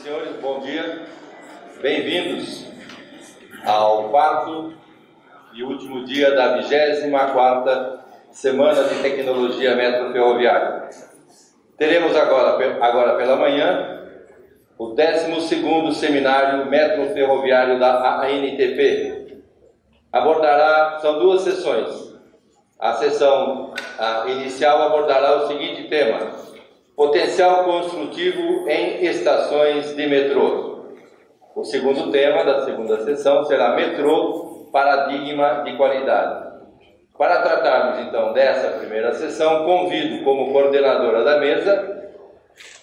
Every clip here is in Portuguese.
senhores, bom dia. Bem-vindos ao quarto e último dia da 24ª Semana de Tecnologia Metroferroviária. Teremos agora pela manhã o 12º Seminário Metroferroviário da ANTP. São duas sessões. A sessão inicial abordará o seguinte tema: potencial construtivo em estações de metrô. O segundo tema da segunda sessão será metrô, paradigma de qualidade. Para tratarmos então dessa primeira sessão, convido como coordenadora da mesa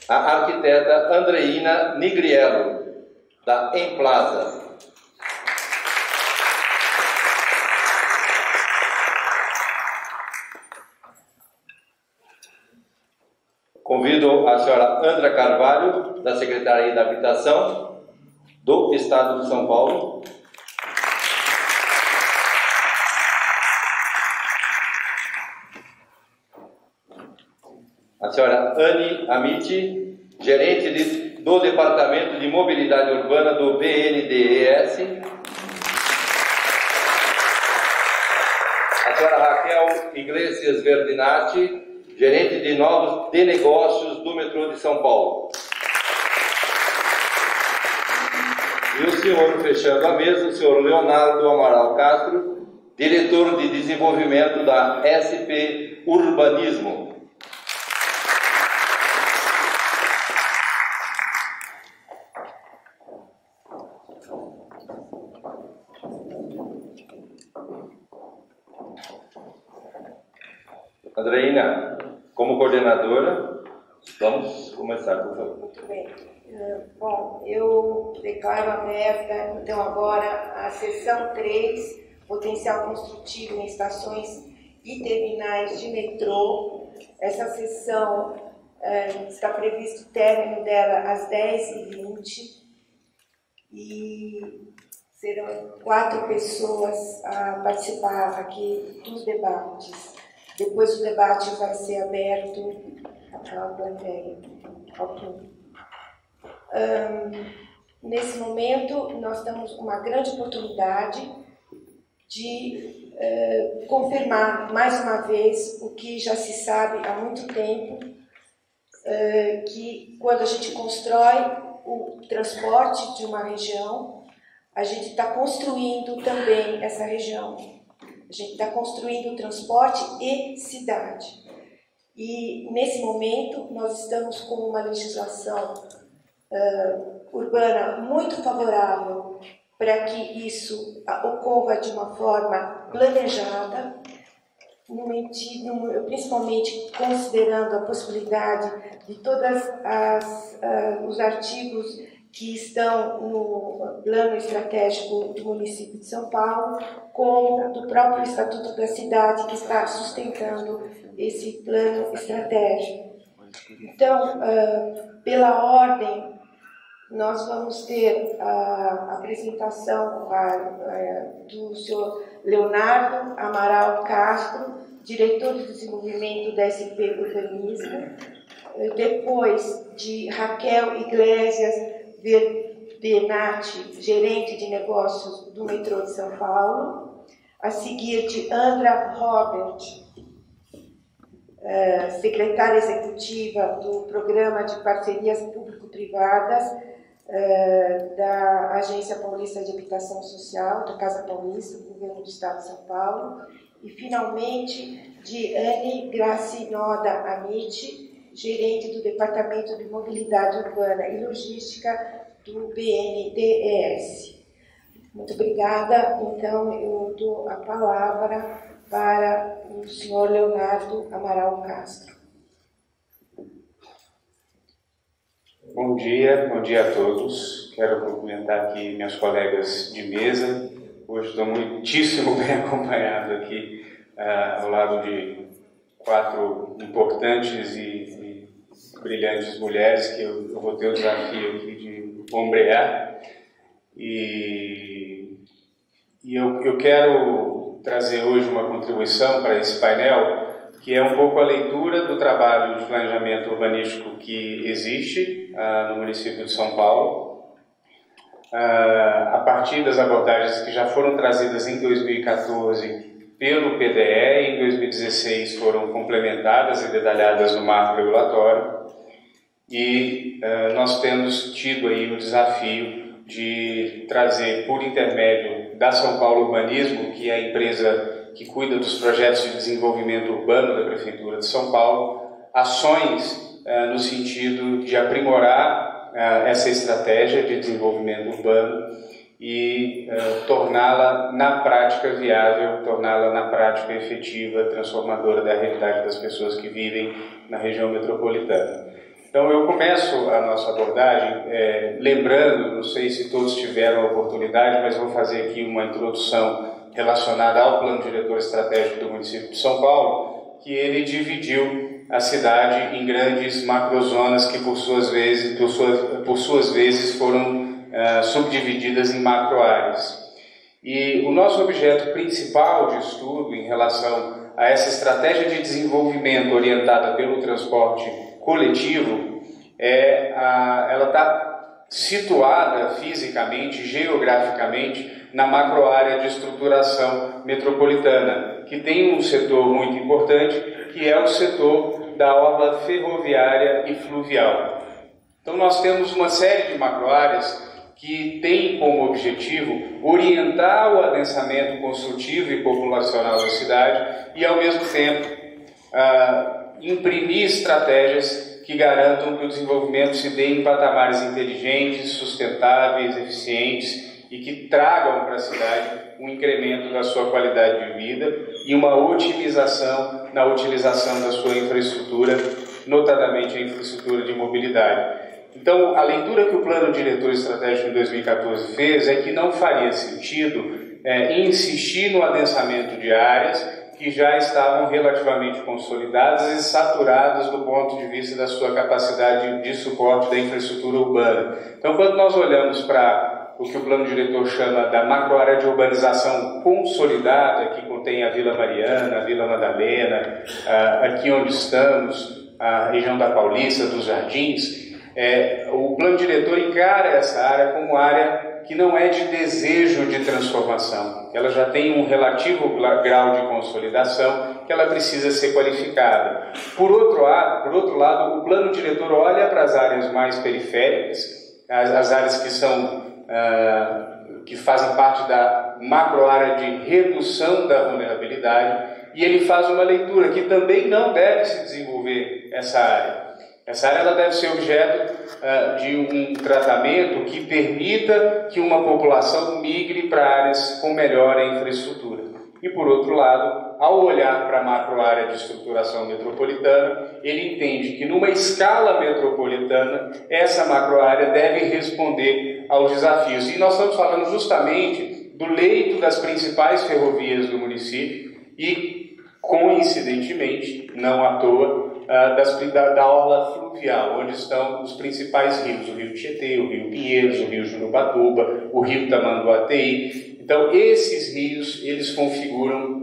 a arquiteta Andreina Nigriello, da Emplaza. Convido a senhora Andra Carvalho, da Secretaria da Habitação do Estado de São Paulo. A senhora Anne Amiti, gerente do Departamento de Mobilidade Urbana do BNDES. A senhora Raquel Iglesias Verdinati, gerente de novos negócios do metrô de São Paulo. E o senhor, fechando a mesa, o senhor Leonardo Amaral Castro, diretor de desenvolvimento da SP Urbanismo. Andreina, como coordenadora, vamos começar, por favor. Muito bem. Bom, eu declaro aberta, então, agora a sessão 3, potencial construtivo em estações e terminais de metrô. Essa sessão está previsto o término dela às 10h20 e serão 4 pessoas a participar aqui dos debates. Depois o debate vai ser aberto à plateia, ao público. Nesse momento, nós temos uma grande oportunidade de confirmar mais uma vez o que já se sabe há muito tempo, que quando a gente constrói o transporte de uma região, a gente está construindo também essa região. A gente está construindo transporte e cidade. E, nesse momento, nós estamos com uma legislação urbana muito favorável para que isso ocorra de uma forma planejada, principalmente considerando a possibilidade de todos os artigos que estão no plano estratégico do município de São Paulo, como do próprio Estatuto da Cidade, que está sustentando esse plano estratégico. Então, pela ordem, nós vamos ter a apresentação do senhor Leonardo Amaral Castro, diretor de desenvolvimento da SP Urbanismo, depois de Raquel Iglesias Verdinati, gerente de negócios do metrô de São Paulo, a seguir de Andra Robert, secretária executiva do Programa de Parcerias Público-Privadas da Agência Paulista de Habitação Social, da Casa Paulista, do Governo do Estado de São Paulo, e finalmente de Anne Gracinoda Amiti, gerente do Departamento de Mobilidade Urbana e Logística do BNDES. Muito obrigada. Então, eu dou a palavra para o senhor Leonardo Amaral Castro. Bom dia a todos. Quero cumprimentar aqui meus colegas de mesa. Hoje estou muitíssimo bem acompanhado aqui ao lado de 4 importantes e brilhantes mulheres que eu vou ter o desafio aqui de ombrear. E eu quero trazer hoje uma contribuição para esse painel que é um pouco a leitura do trabalho de planejamento urbanístico que existe no município de São Paulo, a partir das abordagens que já foram trazidas em 2014 pelo PDE, em 2016 foram complementadas e detalhadas no marco regulatório, e nós temos tido aí o desafio de trazer, por intermédio da São Paulo Urbanismo, que é a empresa que cuida dos projetos de desenvolvimento urbano da Prefeitura de São Paulo, ações no sentido de aprimorar essa estratégia de desenvolvimento urbano e torná-la na prática viável, torná-la na prática efetiva, transformadora da realidade das pessoas que vivem na região metropolitana. Então eu começo a nossa abordagem lembrando, não sei se todos tiveram a oportunidade, mas vou fazer aqui uma introdução relacionada ao Plano Diretor Estratégico do município de São Paulo, que ele dividiu a cidade em grandes macrozonas que por suas vezes foram subdivididas em macroáreas. E o nosso objeto principal de estudo em relação a essa estratégia de desenvolvimento orientada pelo transporte coletivo ela está situada fisicamente, geograficamente, na macroárea de estruturação metropolitana, que tem um setor muito importante, que é o setor da orla ferroviária e fluvial. Então nós temos uma série de macroáreas que tem como objetivo orientar o adensamento construtivo e populacional da cidade e, ao mesmo tempo, imprimir estratégias que garantam que o desenvolvimento se dê em patamares inteligentes, sustentáveis, eficientes e que tragam para a cidade um incremento da sua qualidade de vida e uma otimização na utilização da sua infraestrutura, notadamente a infraestrutura de mobilidade. Então, a leitura que o Plano Diretor Estratégico de 2014 fez é que não faria sentido insistir no adensamento de áreas que já estavam relativamente consolidadas e saturadas do ponto de vista da sua capacidade de suporte da infraestrutura urbana. Então, quando nós olhamos para o que o Plano Diretor chama da macroárea de urbanização consolidada, que contém a Vila Mariana, a Vila Madalena, aqui onde estamos, a região da Paulista, dos Jardins, o Plano Diretor encara essa área como área que não é de desejo de transformação, ela já tem um relativo grau de consolidação, que ela precisa ser qualificada. Por outro lado, o Plano Diretor olha para as áreas mais periféricas, as áreas que fazem parte da macroárea de redução da vulnerabilidade, e ele faz uma leitura que também não deve se desenvolver essa área. Essa área ela deve ser objeto de um tratamento que permita que uma população migre para áreas com melhor infraestrutura. E, por outro lado, ao olhar para a macroárea de estruturação metropolitana, ele entende que, numa escala metropolitana, essa macroárea deve responder aos desafios. E nós estamos falando justamente do leito das principais ferrovias do município e, coincidentemente, não à toa, da orla fluvial, onde estão os principais rios, o rio Tietê, o rio Pinheiros, o rio Jurubatuba, o rio Tamanduateí. Então, esses rios, eles configuram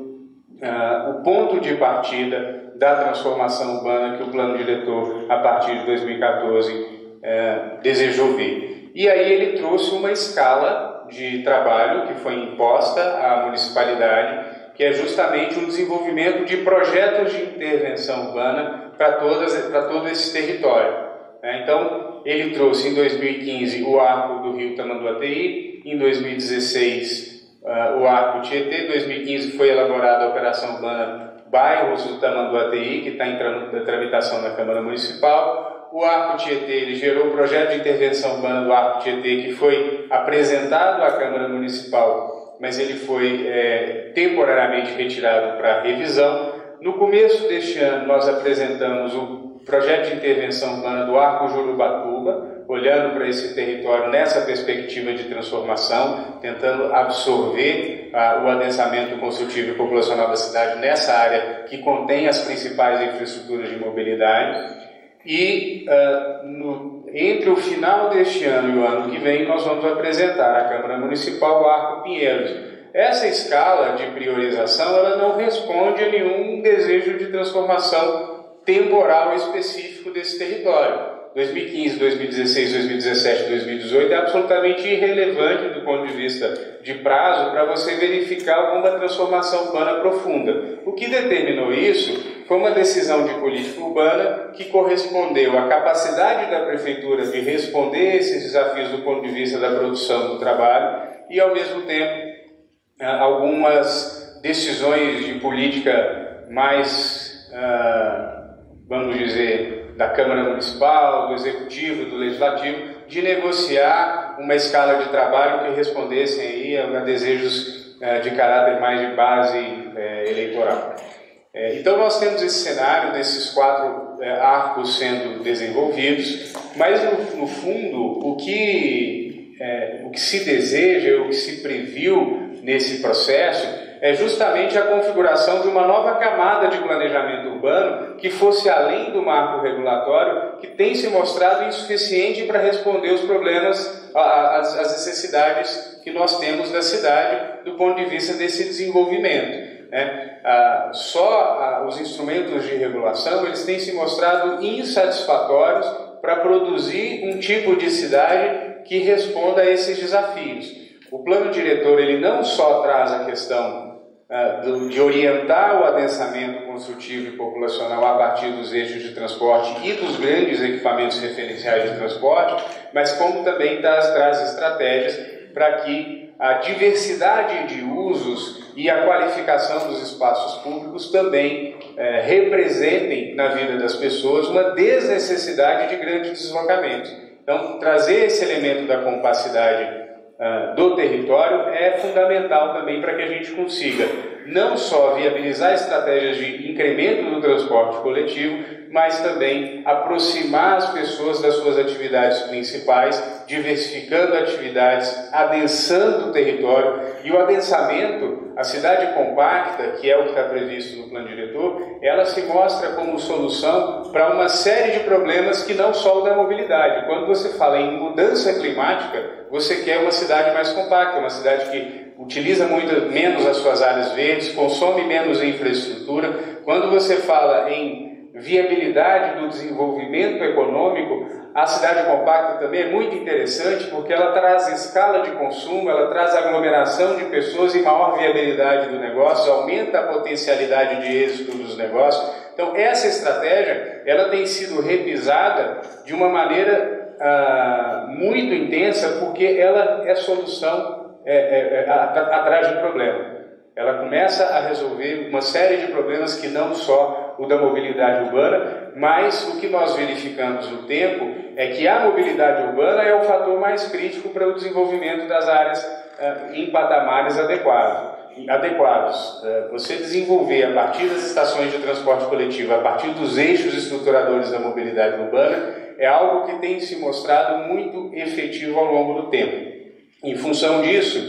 o ponto de partida da transformação urbana que o Plano Diretor, a partir de 2014, desejou ver. E aí ele trouxe uma escala de trabalho que foi imposta à municipalidade, que é justamente o desenvolvimento de projetos de intervenção urbana para todo esse território. Então, ele trouxe em 2015 o arco do rio Tamanduateí, em 2016 o arco Tietê, em 2015 foi elaborada a Operação Urbana Bairros do Tamanduateí, que está entrando na tramitação na Câmara Municipal. O arco Tietê ele gerou o projeto de intervenção urbana do arco Tietê, que foi apresentado à Câmara Municipal, mas ele foi temporariamente retirado para revisão. No começo deste ano, nós apresentamos o projeto de intervenção urbana do Arco Jurubatuba, olhando para esse território nessa perspectiva de transformação, tentando absorver o adensamento construtivo e populacional da cidade nessa área que contém as principais infraestruturas de mobilidade. E entre o final deste ano e o ano que vem, nós vamos apresentar à Câmara Municipal o Arco Pinheiros. essa escala de priorização ela não responde a nenhum desejo de transformação temporal específico desse território. 2015, 2016, 2017, 2018 é absolutamente irrelevante do ponto de vista de prazo para você verificar alguma transformação urbana profunda. O que determinou isso foi uma decisão de política urbana que correspondeu à capacidade da prefeitura de responder a esses desafios do ponto de vista da produção do trabalho e, ao mesmo tempo, algumas decisões de política mais, vamos dizer, da Câmara Municipal, do Executivo, do Legislativo, de negociar uma escala de trabalho que respondessem aí a desejos de caráter mais de base eleitoral. Então nós temos esse cenário desses 4 arcos sendo desenvolvidos, mas no fundo o que se deseja, o que se previu nesse processo é justamente a configuração de uma nova camada de planejamento urbano que fosse além do marco regulatório, que tem se mostrado insuficiente para responder os problemas, as necessidades que nós temos da cidade do ponto de vista desse desenvolvimento. Os instrumentos de regulação eles têm se mostrado insatisfatórios para produzir um tipo de cidade que responda a esses desafios. O plano diretor ele não só traz a questão de orientar o adensamento construtivo e populacional a partir dos eixos de transporte e dos grandes equipamentos referenciais de transporte, mas como também traz estratégias para que a diversidade de usos e a qualificação dos espaços públicos também representem na vida das pessoas uma desnecessidade de grandes deslocamentos. Então, trazer esse elemento da compacidade do território é fundamental também para que a gente consiga não só viabilizar estratégias de incremento do transporte coletivo, mas também aproximar as pessoas das suas atividades principais, diversificando atividades, adensando o território. E o adensamento, a cidade compacta, que é o que está previsto no plano diretor, ela se mostra como solução para uma série de problemas que não só o da mobilidade. Quando você fala em mudança climática, você quer uma cidade mais compacta, uma cidade que utiliza menos as suas áreas verdes, consome menos infraestrutura. Quando você fala em viabilidade do desenvolvimento econômico, a cidade compacta também é muito interessante porque ela traz escala de consumo, ela traz aglomeração de pessoas e maior viabilidade do negócio, aumenta a potencialidade de êxito dos negócios. Então essa estratégia ela tem sido revisada de uma maneira muito intensa porque ela é solução atrás de problema. Ela começa a resolver uma série de problemas que não só o da mobilidade urbana, mas o que nós verificamos no tempo é que a mobilidade urbana é o fator mais crítico para o desenvolvimento das áreas em patamares adequados. Você desenvolver a partir das estações de transporte coletivo, a partir dos eixos estruturadores da mobilidade urbana, é algo que tem se mostrado muito efetivo ao longo do tempo. Em função disso,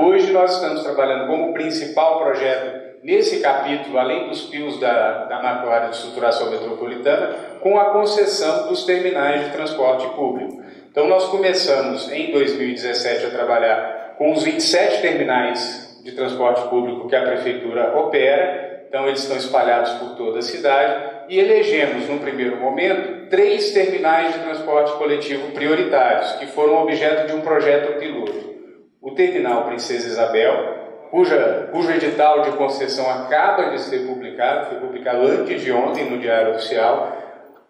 hoje nós estamos trabalhando como principal projeto nesse capítulo, além dos PIOs da macroárea de estruturação metropolitana, com a concessão dos terminais de transporte público. Então nós começamos em 2017 a trabalhar com os 27 terminais de transporte público que a Prefeitura opera, então eles estão espalhados por toda a cidade, e elegemos, no primeiro momento, 3 terminais de transporte coletivo prioritários, que foram objeto de um projeto piloto. O terminal Princesa Isabel, cujo edital de concessão acaba de ser publicado, foi publicado antes de ontem no Diário Oficial.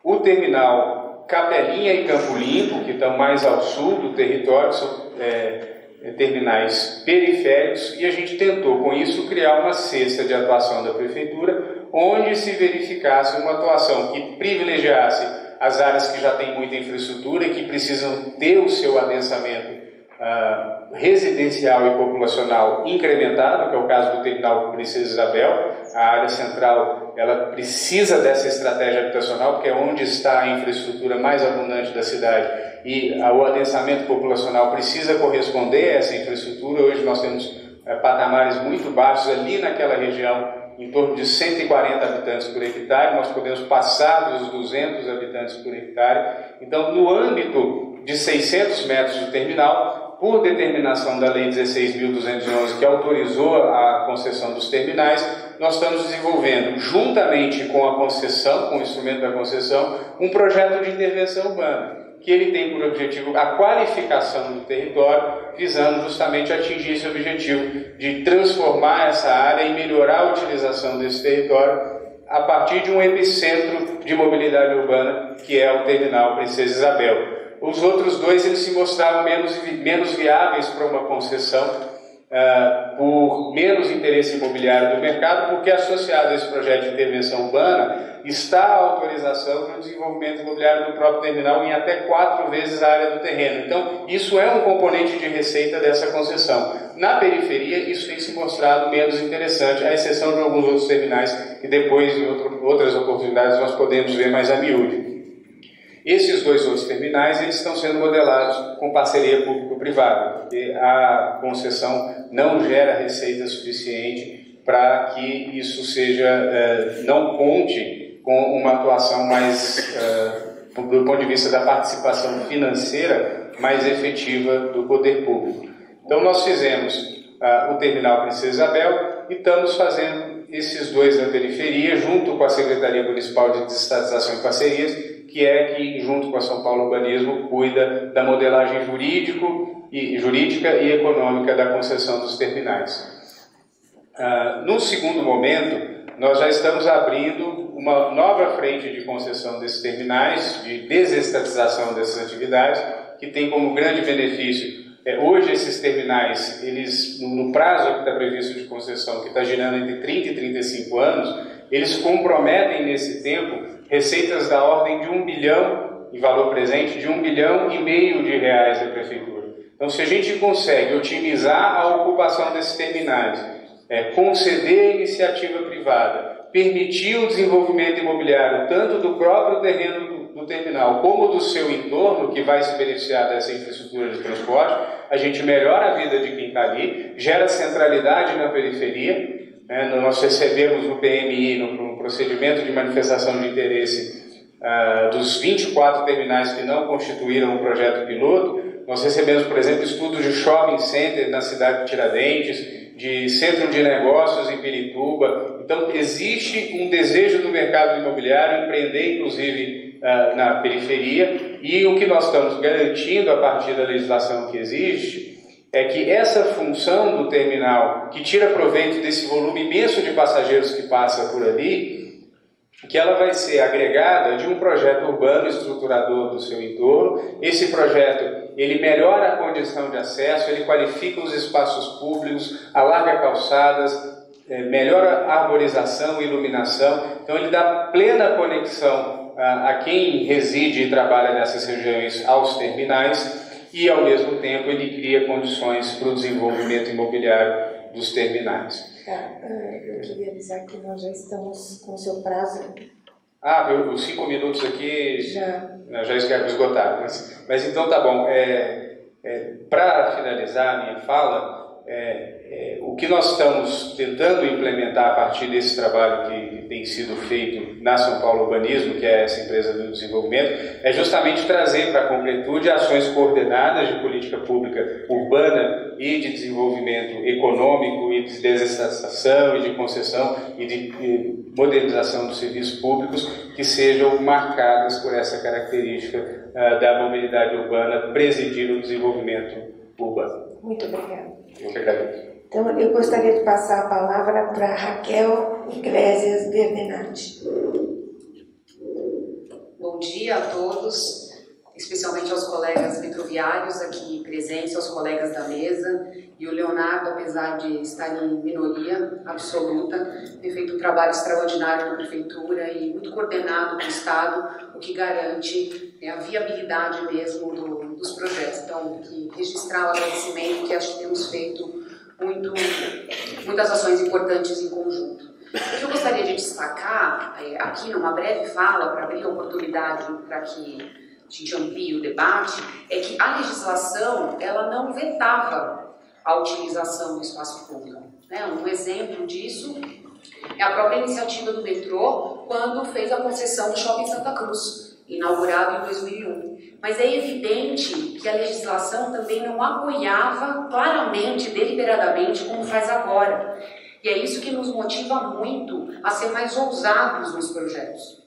O terminal Capelinha e Campo Limpo, que estão mais ao sul do território, são terminais periféricos, e a gente tentou, com isso, criar uma cesta de atuação da Prefeitura, onde se verificasse uma atuação que privilegiasse as áreas que já têm muita infraestrutura e que precisam ter o seu adensamento residencial e populacional incrementado, que é o caso do terminal Princesa Isabel. A área central ela precisa dessa estratégia habitacional, porque é onde está a infraestrutura mais abundante da cidade, e o adensamento populacional precisa corresponder a essa infraestrutura. Hoje nós temos patamares muito baixos ali naquela região, em torno de 140 habitantes por hectare, nós podemos passar dos 200 habitantes por hectare. Então, no âmbito de 600 metros de terminal, por determinação da Lei 16.211, que autorizou a concessão dos terminais, nós estamos desenvolvendo, juntamente com a concessão, com o instrumento da concessão, um projeto de intervenção urbana, que ele tem por objetivo a qualificação do território, visando justamente atingir esse objetivo de transformar essa área e melhorar a utilização desse território a partir de um epicentro de mobilidade urbana, que é o terminal Princesa Isabel. Os outros dois eles se mostraram menos viáveis para uma concessão, por menos interesse imobiliário do mercado, porque associado a esse projeto de intervenção urbana está a autorização para o desenvolvimento imobiliário do próprio terminal em até 4 vezes a área do terreno. Então, isso é um componente de receita dessa concessão. Na periferia, isso tem se mostrado menos interessante, à exceção de alguns outros terminais que depois, em outras oportunidades, nós podemos ver mais a miúde. Esses dois outros terminais eles estão sendo modelados com parceria público-privada, porque a concessão não gera receita suficiente para que isso seja, não conte com uma atuação mais, do ponto de vista da participação financeira, mais efetiva do poder público. Então nós fizemos o terminal Princesa Isabel e estamos fazendo esses dois na periferia, junto com a Secretaria Municipal de Desestatização e Parcerias, que é que, junto com a São Paulo Urbanismo, cuida da modelagem jurídica e econômica da concessão dos terminais. No segundo momento, nós já estamos abrindo uma nova frente de concessão desses terminais, de desestatização dessas atividades, que tem como grande benefício, hoje esses terminais, eles, no prazo que está previsto de concessão, que está girando entre 30 e 35 anos, eles comprometem nesse tempo receitas da ordem de 1 bilhão, em valor presente, de 1,5 bilhão de reais da Prefeitura. Então, se a gente consegue otimizar a ocupação desses terminais, conceder a iniciativa privada, permitir o desenvolvimento imobiliário, tanto do próprio terreno do terminal, como do seu entorno, que vai se beneficiar dessa infraestrutura de transporte, a gente melhora a vida de quem está ali, gera centralidade na periferia. Nós recebemos no PMI, no procedimento de manifestação de interesse, dos 24 terminais que não constituíram um projeto piloto, nós recebemos, por exemplo, estudos de shopping center na cidade de Tiradentes, de centro de negócios em Pirituba. Então, existe um desejo do mercado imobiliário empreender, inclusive, na periferia, e o que nós estamos garantindo a partir da legislação que existe é que essa função do terminal, que tira proveito desse volume imenso de passageiros que passa por ali, que ela vai ser agregada de um projeto urbano estruturador do seu entorno. Esse projeto, ele melhora a condição de acesso, ele qualifica os espaços públicos, alarga calçadas, melhora a arborização e iluminação. Então ele dá plena conexão a quem reside e trabalha nessas regiões aos terminais, e, ao mesmo tempo, ele cria condições para o desenvolvimento imobiliário dos terminais. Eu queria avisar que nós já estamos com o seu prazo. Os 5 minutos aqui já esgotaram. Mas então tá bom. Para finalizar a minha fala, o que nós estamos tentando implementar a partir desse trabalho que tem sido feito na São Paulo Urbanismo, que é essa empresa do desenvolvimento, é justamente trazer para a completude ações coordenadas de política pública urbana e de desenvolvimento econômico e de desestatização e de concessão e de modernização dos serviços públicos que sejam marcadas por essa característica da mobilidade urbana presidir o desenvolvimento urbano. Muito obrigada. Eu que agradeço. Então, eu gostaria de passar a palavra para Raquel Iglesias Berdenati. Bom dia a todos, especialmente aos colegas metroviários aqui presentes, aos colegas da mesa. E o Leonardo, apesar de estar em minoria absoluta, tem feito um trabalho extraordinário na Prefeitura e muito coordenado com o Estado, o que garante a viabilidade mesmo dos projetos. Então, registrar o agradecimento, que acho que temos feito muitas ações importantes em conjunto. O que eu gostaria de destacar aqui numa breve fala, para abrir a oportunidade para que a gente amplie o debate, é que a legislação ela não vetava a utilização do espaço público. Um exemplo disso é a própria iniciativa do metrô quando fez a concessão do Shopping Santa Cruz. inaugurado em 2001. Mas é evidente que a legislação também não apoiava claramente, deliberadamente, como faz agora. E é isso que nos motiva muito a ser mais ousados nos projetos.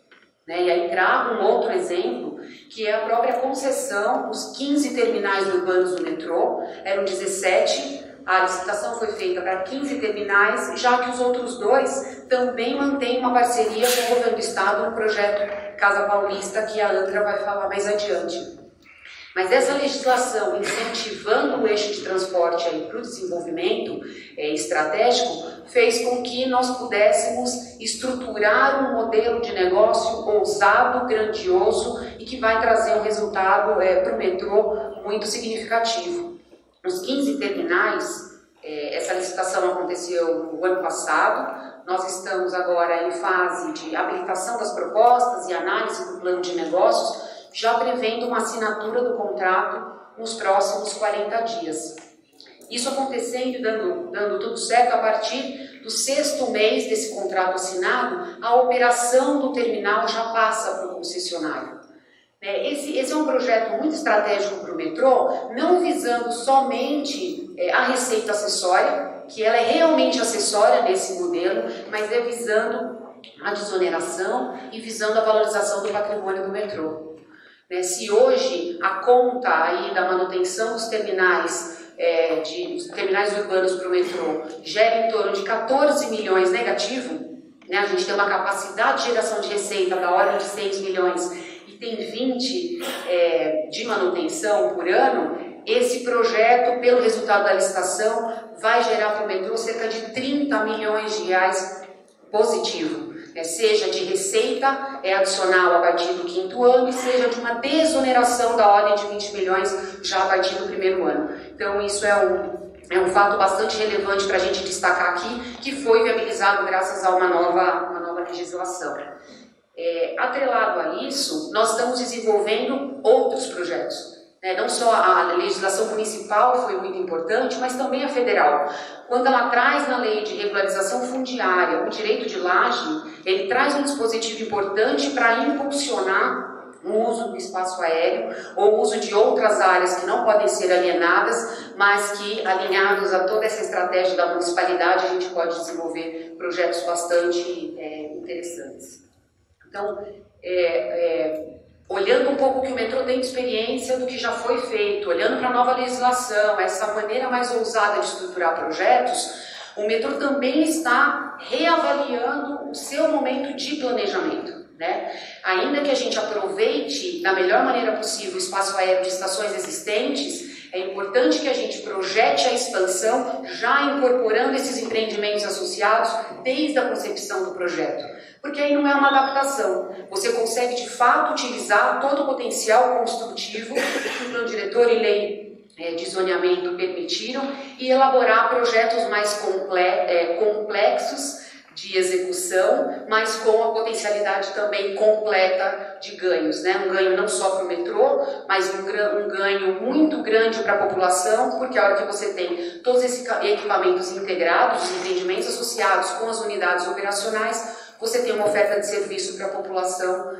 E aí trago um outro exemplo, que é a própria concessão, os 15 terminais urbanos do metrô, eram 17, a licitação foi feita para 15 terminais, já que os outros 2 também mantêm uma parceria com o governo do estado no projeto Casa Paulista, que a Andra vai falar mais adiante. Mas essa legislação incentivando o eixo de transporte para o desenvolvimento estratégico fez com que nós pudéssemos estruturar um modelo de negócio ousado, grandioso e que vai trazer um resultado para o metrô muito significativo. Os 15 terminais, essa licitação aconteceu no ano passado. Nós estamos agora em fase de habilitação das propostas e análise do plano de negócios, já prevendo uma assinatura do contrato nos próximos 40 dias. Isso acontecendo e dando tudo certo, a partir do 6º mês desse contrato assinado, a operação do terminal já passa para o concessionário. Esse é um projeto muito estratégico para o metrô, não visando somente a receita acessória, que ela é realmente acessória nesse modelo, mas é visando a desoneração e visando a valorização do patrimônio do metrô. Se hoje a conta aí da manutenção dos terminais, dos terminais urbanos para o metrô, gera em torno de 14 milhões negativo, a gente tem uma capacidade de geração de receita da ordem de 6 milhões e tem 20 de manutenção por ano, esse projeto, pelo resultado da licitação, vai gerar para o metrô cerca de 30 milhões de reais positivo. Seja de receita adicional a partir do 5º ano e seja de uma desoneração da ordem de 20 milhões já a partir do 1º ano. Então isso é um fato bastante relevante para a gente destacar aqui, que foi viabilizado graças a uma nova legislação. Atrelado a isso, nós estamos desenvolvendo outros projetos. Não só a legislação municipal foi muito importante, mas também a federal. Quando ela traz na lei de regularização fundiária o direito de laje, ele traz um dispositivo importante para impulsionar o uso do espaço aéreo ou o uso de outras áreas que não podem ser alienadas, mas que, alinhados a toda essa estratégia da municipalidade, a gente pode desenvolver projetos bastante interessantes. Então, olhando um pouco o que o metrô tem de experiência do que já foi feito, olhando para a nova legislação, essa maneira mais ousada de estruturar projetos, o metrô também está reavaliando o seu momento de planejamento. Ainda que a gente aproveite da melhor maneira possível o espaço aéreo de estações existentes, é importante que a gente projete a expansão já incorporando esses empreendimentos associados desde a concepção do projeto. Porque aí não é uma adaptação. Você consegue, de fato, utilizar todo o potencial construtivo que o plano diretor e lei de zoneamento permitiram e elaborar projetos mais complexos de execução, mas com a potencialidade também completa de ganhos. Um ganho não só para o metrô, mas um ganho muito grande para a população, porque a hora que você tem todos esses equipamentos integrados, os empreendimentos associados com as unidades operacionais, você tem uma oferta de serviço para a população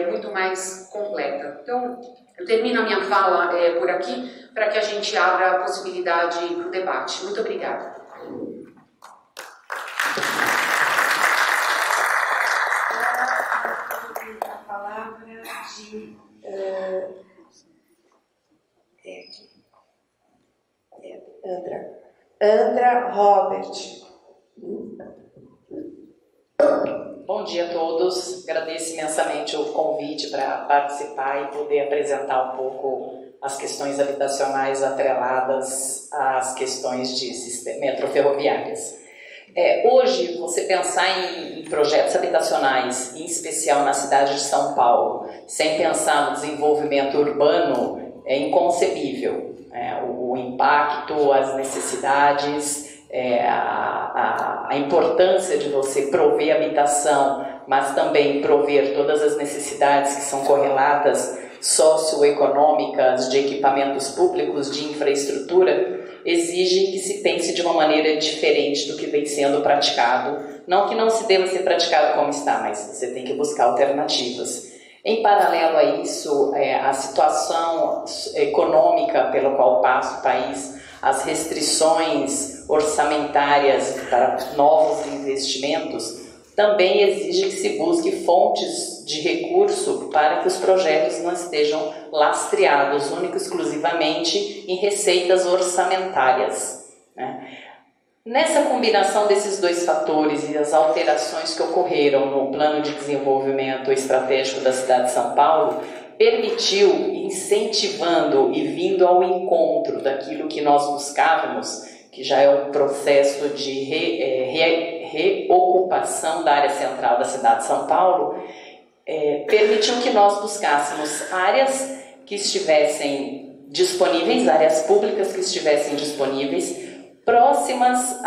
muito mais completa. Então, eu termino a minha fala por aqui, para que a gente abra a possibilidade para o debate. Muito obrigada. A palavra de Andra Robert. Bom dia a todos, agradeço imensamente o convite para participar e poder apresentar um pouco as questões habitacionais atreladas às questões de metroferroviárias. Hoje, você pensar em projetos habitacionais, em especial na cidade de São Paulo, sem pensar no desenvolvimento urbano, é inconcebível. O impacto, as necessidades, a importância de você prover habitação, mas também prover todas as necessidades que são correlatas socioeconômicas, de equipamentos públicos, de infraestrutura, exigem que se pense de uma maneira diferente do que vem sendo praticado. Não que não se deva ser praticado como está, mas você tem que buscar alternativas. Em paralelo a isso, a situação econômica pela qual passa o país, as restrições orçamentárias para novos investimentos, também exige que se busque fontes de recurso para que os projetos não estejam lastreados única e exclusivamente em receitas orçamentárias, né? Nessa combinação desses dois fatores e as alterações que ocorreram no plano de desenvolvimento estratégico da cidade de São Paulo, permitiu, incentivando e vindo ao encontro daquilo que nós buscávamos, que já é um processo de reocupação da área central da cidade de São Paulo, permitiu que nós buscássemos áreas que estivessem disponíveis, áreas públicas que estivessem disponíveis, próximas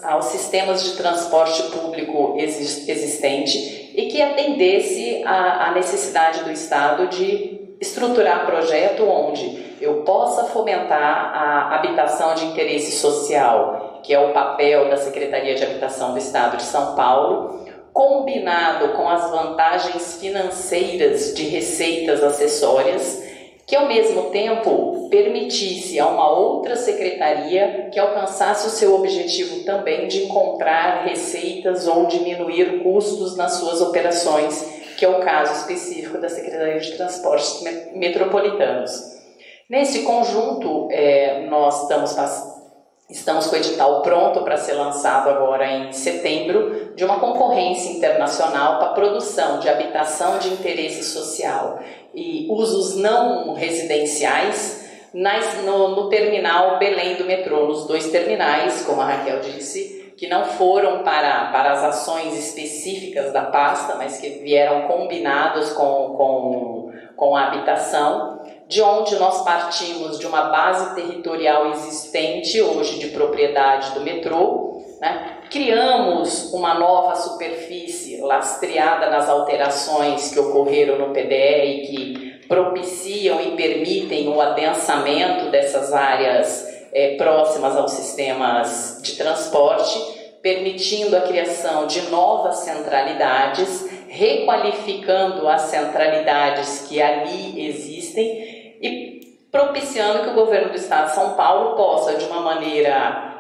aos sistemas de transporte público existente e que atendesse à necessidade do Estado de estruturar projeto onde eu possa fomentar a habitação de interesse social, que é o papel da Secretaria de Habitação do Estado de São Paulo, combinado com as vantagens financeiras de receitas acessórias, que ao mesmo tempo permitisse a uma outra secretaria que alcançasse o seu objetivo também de encontrar receitas ou diminuir custos nas suas operações, que é o caso específico da Secretaria de Transportes Metropolitanos. Nesse conjunto, nós estamos com o edital pronto para ser lançado agora em setembro, de uma concorrência internacional para a produção de habitação de interesse social e usos não residenciais no terminal Belém do metrô, nos dois terminais, como a Raquel disse, que não foram para as ações específicas da pasta, mas que vieram combinados com a habitação, de onde nós partimos de uma base territorial existente, hoje de propriedade do metrô, né? Criamos uma nova superfície lastreada nas alterações que ocorreram no PDE e que propiciam e permitem o adensamento dessas áreas próximas aos sistemas de transporte, permitindo a criação de novas centralidades, requalificando as centralidades que ali existem e propiciando que o governo do Estado de São Paulo possa, de uma maneira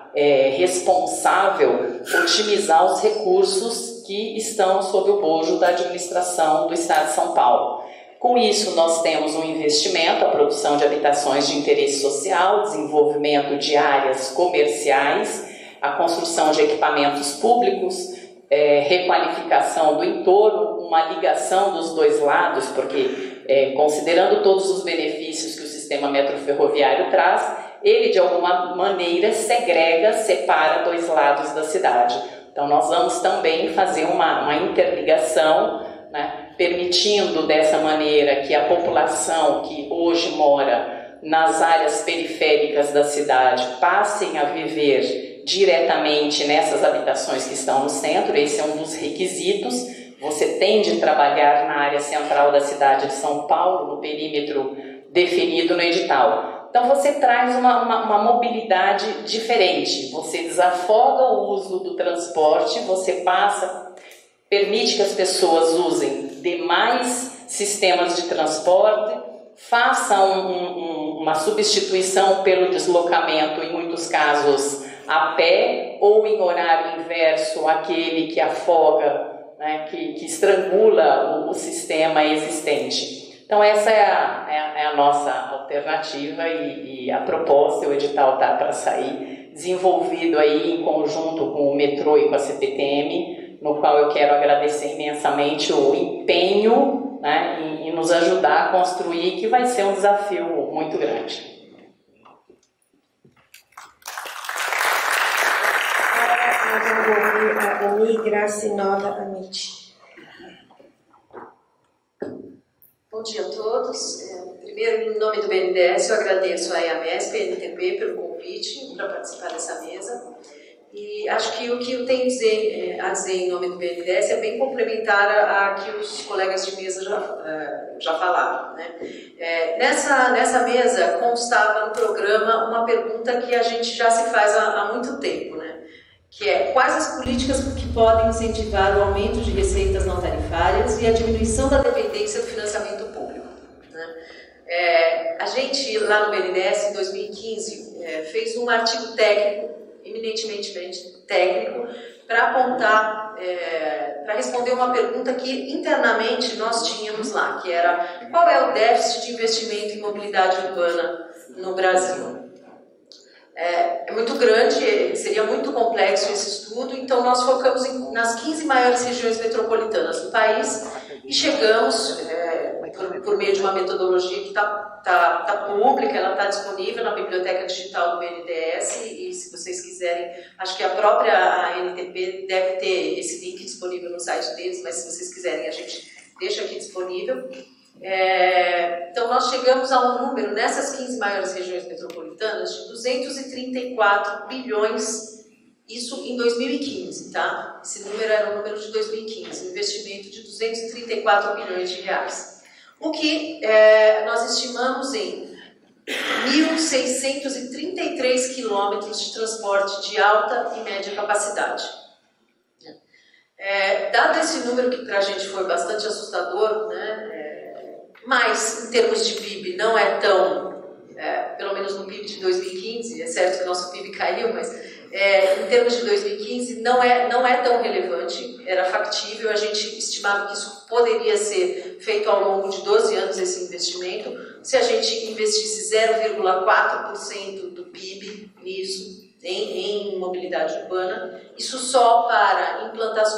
responsável, otimizar os recursos que estão sob o bojo da administração do Estado de São Paulo. Com isso, nós temos um investimento, a produção de habitações de interesse social, desenvolvimento de áreas comerciais, a construção de equipamentos públicos, requalificação do entorno, uma ligação dos dois lados, porque considerando todos os benefícios que o sistema metroferroviário traz, ele de alguma maneira separa dois lados da cidade. Então nós vamos também fazer uma interligação, né, permitindo dessa maneira que a população que hoje mora nas áreas periféricas da cidade passem a viver diretamente nessas habitações que estão no centro. Esse é um dos requisitos. Você tem de trabalhar na área central da cidade de São Paulo, no perímetro definido no edital. Então você traz uma mobilidade diferente, você desafoga o uso do transporte, você permite que as pessoas usem demais sistemas de transporte, faça uma substituição pelo deslocamento, em muitos casos a pé, ou em horário inverso, aquele que afoga, né, que estrangula o sistema existente. Então essa é a nossa alternativa e a proposta, o edital está para sair, desenvolvido aí em conjunto com o metrô e com a CPTM, no qual eu quero agradecer imensamente o empenho, né, em nos ajudar a construir, que vai ser um desafio muito grande. Agora nós vamos ouvir a Ani Gracinova Amit. Bom dia a todos. Primeiro, em nome do BNDES, eu agradeço à EAMESP e à NTP pelo convite para participar dessa mesa. E acho que o que eu tenho a dizer em nome do BNDES é bem complementar a que os colegas de mesa já falaram, né? Nessa mesa constava no programa uma pergunta que a gente já se faz há muito tempo, né? que é quais as políticas que podem incentivar o aumento de receitas não tarifárias e a diminuição da dependência do financiamento público, né? A gente, lá no BNDES, em 2015, fez um artigo técnico, eminentemente técnico, para apontar, para responder uma pergunta que internamente nós tínhamos lá, que era qual é o déficit de investimento em mobilidade urbana no Brasil. É muito grande, seria muito complexo esse estudo, então nós focamos nas 15 maiores regiões metropolitanas do país e chegamos, por meio de uma metodologia que está pública, ela está disponível na biblioteca digital do BNDES, e se vocês quiserem, acho que a própria ANTP deve ter esse link disponível no site deles, mas se vocês quiserem a gente deixa aqui disponível. Então nós chegamos a um número nessas 15 maiores regiões metropolitanas de 234 bilhões, isso em 2015, tá? Esse número era o número de 2015, um investimento de 234 bilhões de reais, o que nós estimamos em 1.633 quilômetros de transporte de alta e média capacidade. Dado esse número que para a gente foi bastante assustador, né? Mas, em termos de PIB, não é tão, pelo menos no PIB de 2015, é certo que o nosso PIB caiu, mas em termos de 2015 não é tão relevante, era factível, a gente estimava que isso poderia ser feito ao longo de 12 anos, esse investimento, se a gente investisse 0,4% do PIB nisso, em mobilidade urbana, isso só para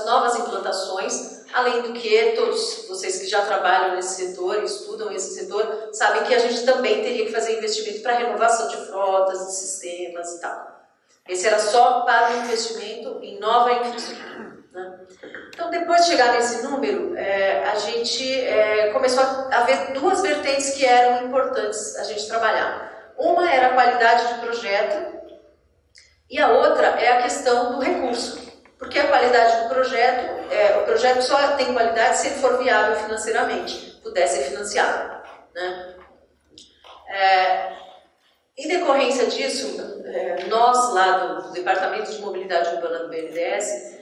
novas implantações, além do que todos vocês que já trabalham nesse setor, estudam esse setor, sabem que a gente também teria que fazer investimento para renovação de frotas, de sistemas e tal. Esse era só para o investimento em nova infraestrutura, né? Então, depois de chegar nesse número, a gente começou a ver duas vertentes que eram importantes a gente trabalhar. Uma era a qualidade de projeto, e a outra é a questão do recurso, porque a qualidade do projeto, o projeto só tem qualidade se ele for viável financeiramente, puder ser financiado, né? Em decorrência disso, nós lá do Departamento de Mobilidade Urbana do BNDES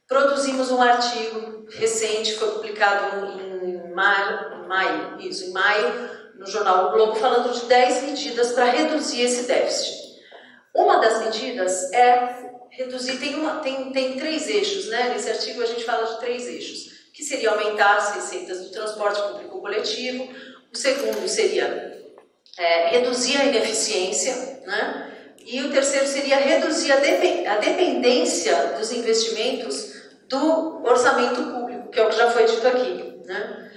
produzimos um artigo recente, foi publicado em maio, no jornal O Globo, falando de 10 medidas para reduzir esse déficit. Uma das medidas é reduzir, tem 3 eixos, né? Nesse artigo a gente fala de 3 eixos, que seria aumentar as receitas do transporte público coletivo, o segundo seria reduzir a ineficiência, né? E o terceiro seria reduzir a dependência dos investimentos do orçamento público, que é o que já foi dito aqui, né?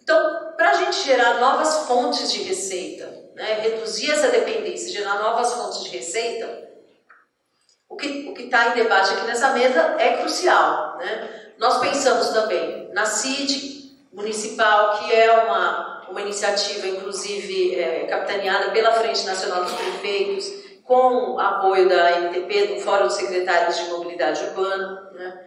Então, para a gente gerar novas fontes de receita, né, reduzir essa dependência, gerar novas fontes de receita, o que está em debate aqui nessa mesa é crucial, né? Nós pensamos também na CID municipal, que é uma iniciativa, inclusive, capitaneada pela Frente Nacional dos Prefeitos, com apoio da ANTP, do Fórum dos Secretários de Mobilidade Urbana, né?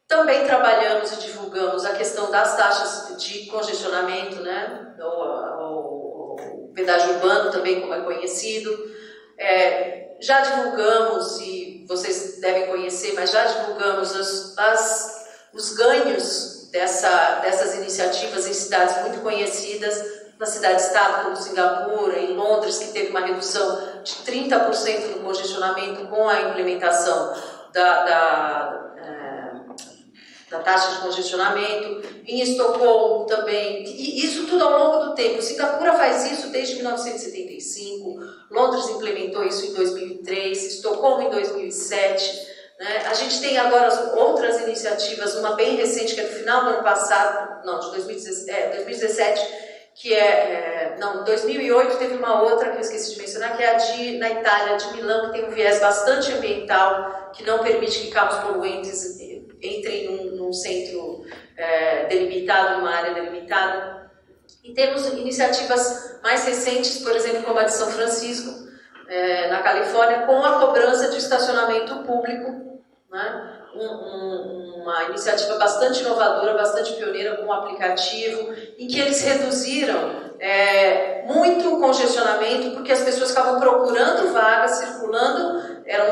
Também trabalhamos e divulgamos a questão das taxas de congestionamento, né? O pedágio urbano também, como é conhecido. Já divulgamos, e vocês devem conhecer, mas já divulgamos os ganhos dessas iniciativas em cidades muito conhecidas, na cidade-estado como Singapura, em Londres, que teve uma redução de 30% no congestionamento com a implementação da taxa de congestionamento, em Estocolmo também, e isso tudo ao longo do tempo. Singapura faz isso desde 1975, Londres implementou isso em 2003, Estocolmo em 2007, né? A gente tem agora outras iniciativas, uma bem recente que é do final do ano passado, não, de 2017, que em 2008 teve uma outra que eu esqueci de mencionar, que é na Itália, de Milão, que tem um viés bastante ambiental, que não permite que carros poluentes entrem num centro delimitado, numa área delimitada. E temos iniciativas mais recentes, por exemplo, como a de São Francisco, na Califórnia, com a cobrança de estacionamento público, né? Uma iniciativa bastante inovadora, bastante pioneira, com um aplicativo, em que eles reduziram muito o congestionamento, porque as pessoas ficavam procurando vagas, circulando, era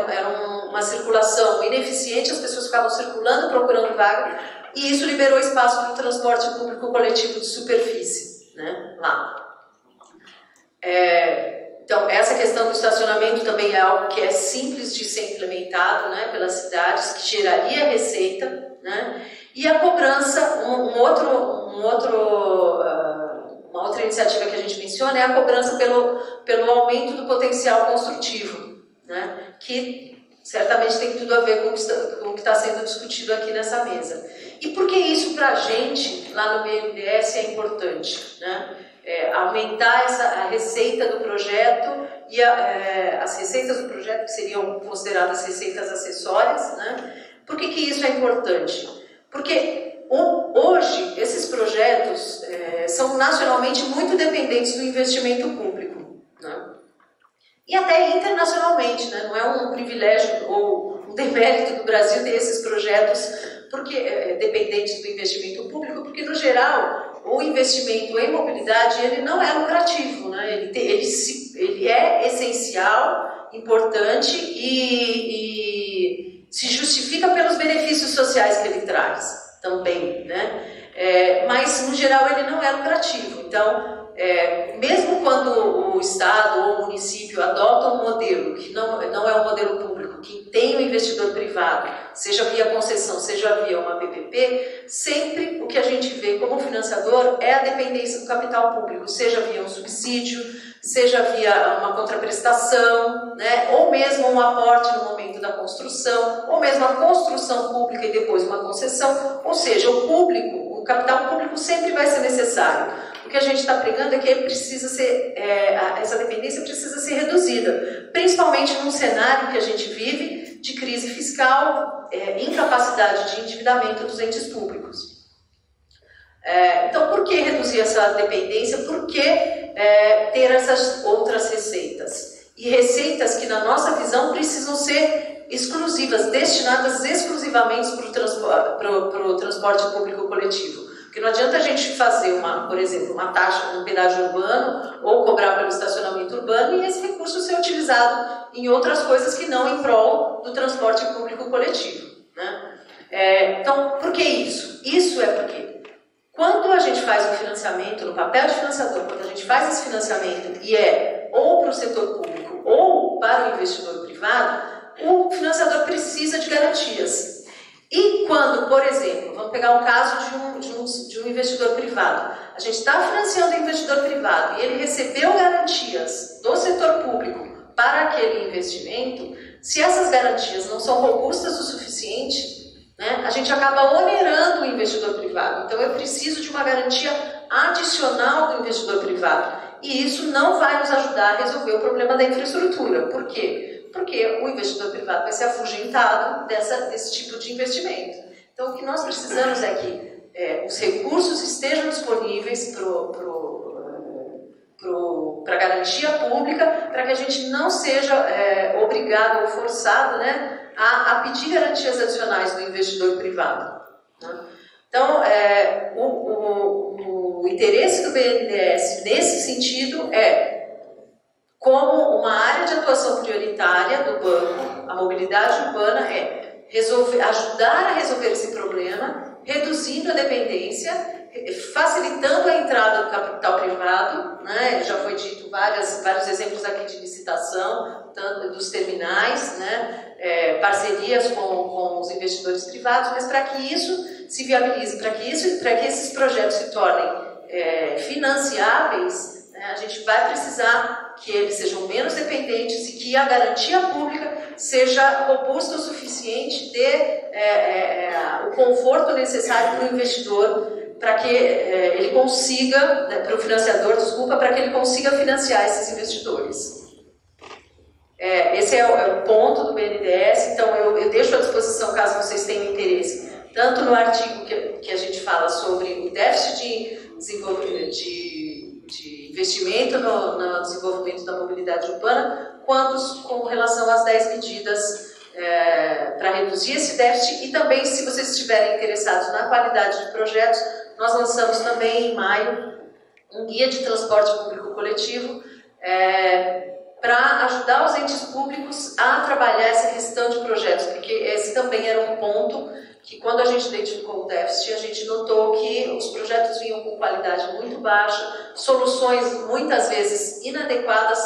ineficiente, as pessoas ficavam circulando, procurando vaga, e isso liberou espaço para o transporte público coletivo de superfície, né, lá. Então, essa questão do estacionamento também é algo que é simples de ser implementado, né, pelas cidades, que geraria receita, né, e a cobrança, uma outra iniciativa que a gente menciona é a cobrança pelo aumento do potencial construtivo, né, que certamente tem tudo a ver com o que está sendo discutido aqui nessa mesa. E por que isso para a gente, lá no BNDES, é importante, né? Aumentar a receita do projeto e as receitas do projeto, que seriam consideradas receitas acessórias, né? Por que isso é importante? Porque hoje esses projetos são nacionalmente muito dependentes do investimento público, né? E até internacionalmente, né? Não é um privilégio ou um demérito do Brasil ter esses projetos dependentes do investimento público, porque no geral o investimento em mobilidade ele não é lucrativo, né? Ele é essencial, importante e se justifica pelos benefícios sociais que ele traz também, né? Mas no geral ele não é lucrativo. Então, mesmo quando o Estado ou o município adota um modelo que não é um modelo público, que tem um investidor privado, seja via concessão, seja via uma PPP, sempre o que a gente vê como financiador é a dependência do capital público, seja via um subsídio, seja via uma contraprestação, né, ou mesmo um aporte no momento da construção, ou mesmo a construção pública e depois uma concessão, ou seja, o capital público sempre vai ser necessário. O que a gente está pregando é que ele precisa ser, essa dependência precisa ser reduzida, principalmente num cenário que a gente vive de crise fiscal, incapacidade de endividamento dos entes públicos. Então, por que reduzir essa dependência? Por que ter essas outras receitas? E receitas que, na nossa visão, precisam ser exclusivas, destinadas exclusivamente para o transporte público coletivo. Porque não adianta a gente fazer, por exemplo, uma taxa no pedágio urbano ou cobrar pelo estacionamento urbano e esse recurso ser utilizado em outras coisas que não em prol do transporte público coletivo, né? Então, por que isso? Isso é porque quando a gente faz um financiamento, no papel de financiador, quando a gente faz esse financiamento e ou para o setor público ou para o investidor privado, o financiador precisa de garantias. E quando, por exemplo, vamos pegar um caso de um investidor privado, a gente está financiando o investidor privado e ele recebeu garantias do setor público para aquele investimento, se essas garantias não são robustas o suficiente, né, a gente acaba onerando o investidor privado. Então eu preciso de uma garantia adicional do investidor privado. E isso não vai nos ajudar a resolver o problema da infraestrutura. Por quê? Porque o investidor privado vai ser afugentado desse tipo de investimento. Então, o que nós precisamos é que os recursos estejam disponíveis para a garantia pública, para que a gente não seja obrigado ou forçado, né, a pedir garantias adicionais do investidor privado, né? Então, o interesse do BNDES nesse sentido como uma área de atuação prioritária do banco, a mobilidade urbana ajudar a resolver esse problema, reduzindo a dependência, facilitando a entrada do capital privado, né? Já foi dito vários exemplos aqui de licitação, tanto dos terminais, né? Parcerias com os investidores privados, mas para que isso se viabilize, para que esses projetos se tornem financiáveis, né? A gente vai precisar que eles sejam menos dependentes e que a garantia pública seja robusta o suficiente, dê o conforto necessário para o investidor, para que ele consiga, né, para o financiador, para que ele consiga financiar esses investidores. Esse é o ponto do BNDES, então eu deixo à disposição, caso vocês tenham interesse, tanto no artigo que a gente fala sobre o déficit de investimento no desenvolvimento da mobilidade urbana, quanto com relação às 10 medidas para reduzir esse déficit. E também, se vocês estiverem interessados na qualidade de projetos, nós lançamos também em maio um guia de transporte público coletivo para ajudar os entes públicos a trabalhar essa questão de projetos, porque esse também era um ponto que, quando a gente identificou o déficit, a gente notou que os projetos vinham com qualidade muito baixa, soluções muitas vezes inadequadas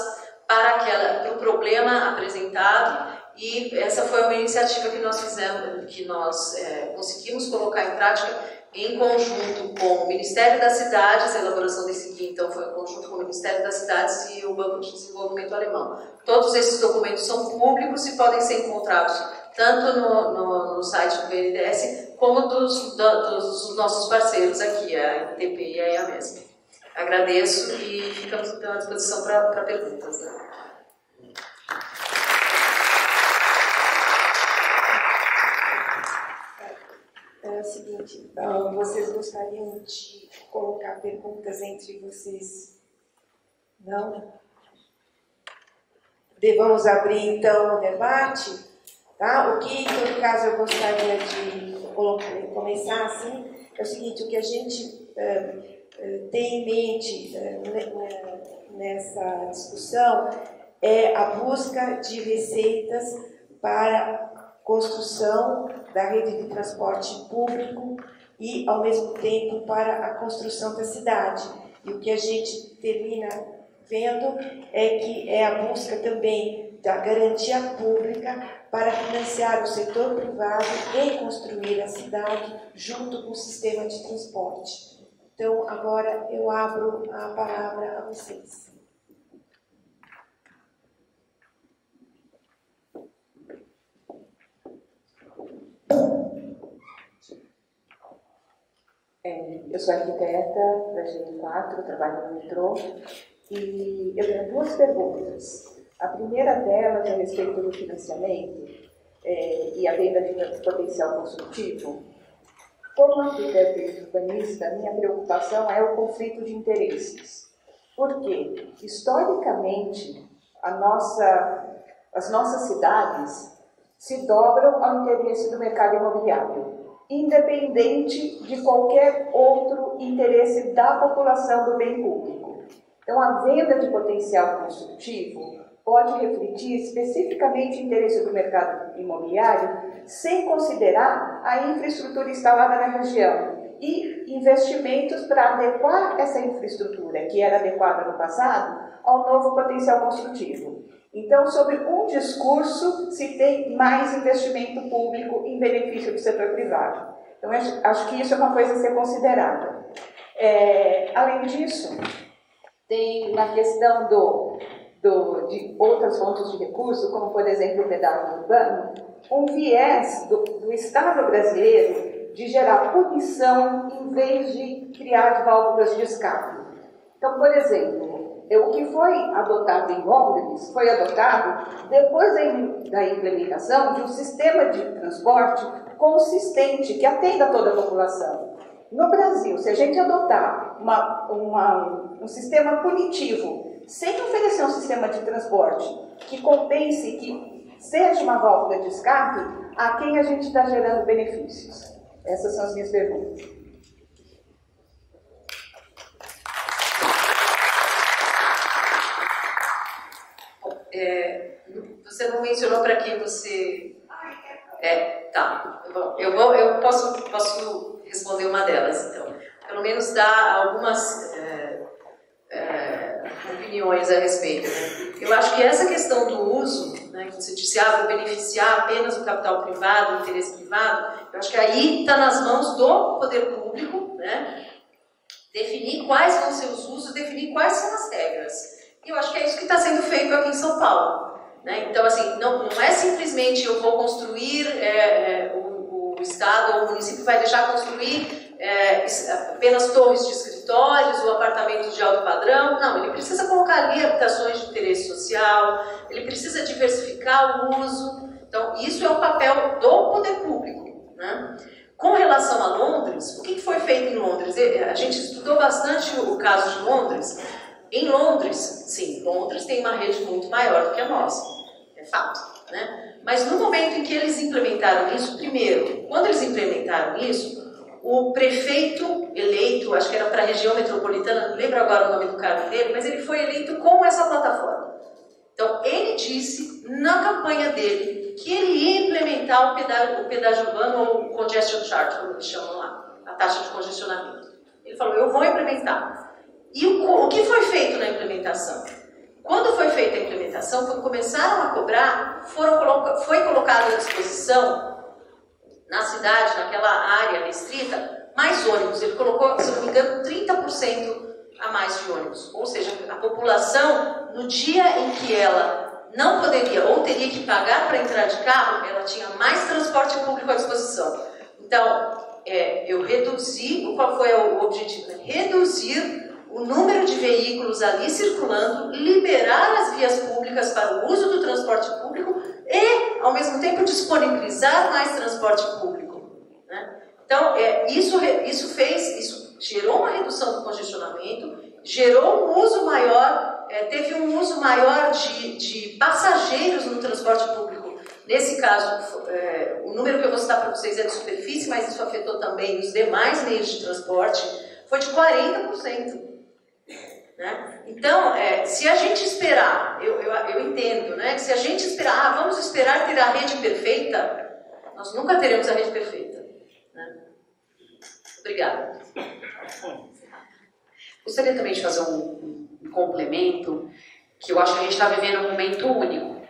para o problema apresentado, e essa foi uma iniciativa que nós fizemos, que nós conseguimos colocar em prática em conjunto com o Ministério das Cidades. A elaboração desse guia, então, foi em conjunto com o Ministério das Cidades e o Banco de Desenvolvimento Alemão. Todos esses documentos são públicos e podem ser encontrados tanto no site do BNDES como dos nossos parceiros aqui, a NTP e a EAMESP. Agradeço e ficamos então à disposição para perguntas. Né? É o seguinte, vocês gostariam de colocar perguntas entre vocês? Não? Vamos abrir então o debate? Tá? O que, em todo caso, eu gostaria de começar assim, é o seguinte: o que a gente tem em mente nessa discussão é a busca de receitas para construção da rede de transporte público e, ao mesmo tempo, para a construção da cidade. E o que a gente termina vendo é que é a busca também da garantia pública para financiar o setor privado em construir a cidade junto com o sistema de transporte. Então, agora eu abro a palavra a vocês. Eu sou arquiteta da GM4, trabalho no metrô, e eu tenho duas perguntas. A primeira delas é a respeito do financiamento e a venda de potencial construtivo. Como arquiteta e urbanista, minha preocupação é o conflito de interesses. Porque, historicamente, as nossas cidades se dobram ao interesse do mercado imobiliário, independente de qualquer outro interesse da população do bem público. Então, a venda de potencial construtivo pode refletir especificamente o interesse do mercado imobiliário, sem considerar a infraestrutura instalada na região e investimentos para adequar essa infraestrutura, que era adequada no passado, ao novo potencial construtivo. Então, sobre um discurso, se tem mais investimento público em benefício do setor privado. Então, acho que isso é uma coisa a ser considerada. Além disso, tem na questão de outras fontes de recurso, como, por exemplo, o pedágio urbano, um viés do Estado brasileiro de gerar punição em vez de criar válvulas de escape. Então, por exemplo, o que foi adotado em Londres foi adotado depois da implementação de um sistema de transporte consistente que atenda toda a população. No Brasil, se a gente adotar um sistema punitivo sem oferecer um sistema de transporte que compense, que seja uma válvula de escape, a quem a gente está gerando benefícios? Essas são as minhas perguntas. Você não mencionou para quem você... Tá. Bom, eu posso responder uma delas, então. Pelo menos dar algumas opiniões a respeito. Né? Eu acho que essa questão do uso, né, que você disse, vou beneficiar apenas o capital privado, o interesse privado, eu acho que aí está nas mãos do poder público, né, definir quais vão ser os usos, definir quais são as regras. E eu acho que é isso que está sendo feito aqui em São Paulo. Né? Então, assim, não é simplesmente eu vou construir, o Estado ou o município vai deixar construir apenas torres de escritórios ou apartamentos de alto padrão. Não, ele precisa colocar ali habitações de interesse social, ele precisa diversificar o uso. Então, isso é o papel do poder público. Né? Com relação a Londres, o que foi feito em Londres? A gente estudou bastante o caso de Londres. Em Londres, sim, Londres tem uma rede muito maior do que a nossa, é fato, né? Mas no momento em que eles implementaram isso, primeiro, quando eles implementaram isso, o prefeito eleito, acho que era para a região metropolitana, não lembro agora o nome do cargo dele, mas ele foi eleito com essa plataforma. Então, ele disse na campanha dele que ele ia implementar o pedágio urbano, ou o congestion charge, como eles chamam lá, a taxa de congestionamento. Ele falou, eu vou implementar. E o que foi feito na implementação? Quando foi feita a implementação, quando começaram a cobrar, foi colocado à disposição, na cidade, naquela área restrita, mais ônibus. Ele colocou, se não me engano, 30% a mais de ônibus. Ou seja, a população, no dia em que ela não poderia ou teria que pagar para entrar de carro, ela tinha mais transporte público à disposição. Então, eu reduzi, qual foi o objetivo? Reduzir o número de veículos ali circulando, liberar as vias públicas para o uso do transporte público e, ao mesmo tempo, disponibilizar mais transporte público, né? Então, isso gerou uma redução do congestionamento, gerou um uso maior, teve um uso maior de passageiros no transporte público. Nesse caso, o número que eu vou citar para vocês é de superfície, mas isso afetou também os demais meios de transporte, foi de 40%. Né? Então, se a gente esperar, eu entendo, né, que se a gente esperar, vamos esperar ter a rede perfeita, nós nunca teremos a rede perfeita. Né? Obrigada. Gostaria também de fazer um complemento, que eu acho que a gente está vivendo um momento único.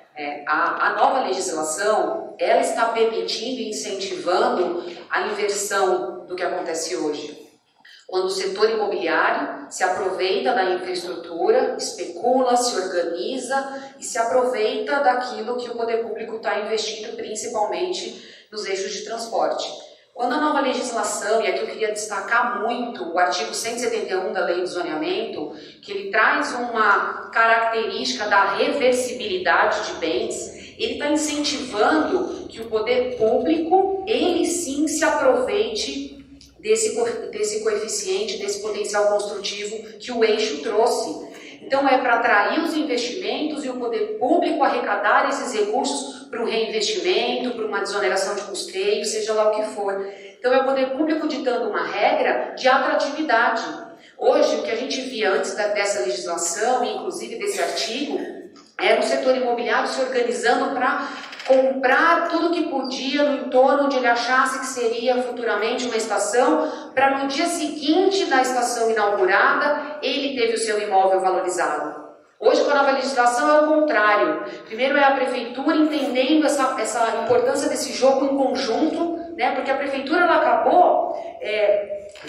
A nova legislação, ela está permitindo e incentivando a inversão do que acontece hoje. Quando o setor imobiliário se aproveita da infraestrutura, especula, se organiza e se aproveita daquilo que o poder público está investindo, principalmente nos eixos de transporte. Quando a nova legislação, e aqui eu queria destacar muito o artigo 171 da Lei do Zoneamento, que ele traz uma característica da reversibilidade de bens, ele está incentivando que o poder público, ele sim se aproveite desse coeficiente, desse potencial construtivo que o eixo trouxe. Então é para atrair os investimentos e o poder público arrecadar esses recursos para o reinvestimento, para uma desoneração de custeio, seja lá o que for. Então é o poder público ditando uma regra de atratividade. Hoje, o que a gente via antes dessa legislação, inclusive desse artigo, era o setor imobiliário se organizando para comprar tudo que podia no entorno onde ele achasse que seria futuramente uma estação, para no dia seguinte da estação inaugurada, ele teve o seu imóvel valorizado. Hoje, com a nova legislação, é o contrário. Primeiro é a prefeitura entendendo essa importância desse jogo em conjunto, né? Porque a prefeitura ela acabou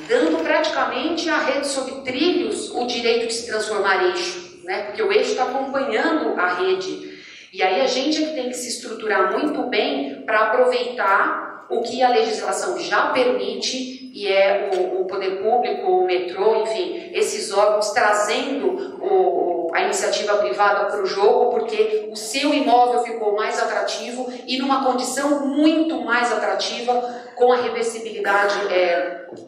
dando praticamente à rede sob trilhos o direito de se transformar eixo, né? Porque o eixo está acompanhando a rede. E aí a gente é que tem que se estruturar muito bem para aproveitar o que a legislação já permite, e é o poder público, o metrô, enfim, esses órgãos trazendo a iniciativa privada para o jogo, porque o seu imóvel ficou mais atrativo e numa condição muito mais atrativa, com a reversibilidade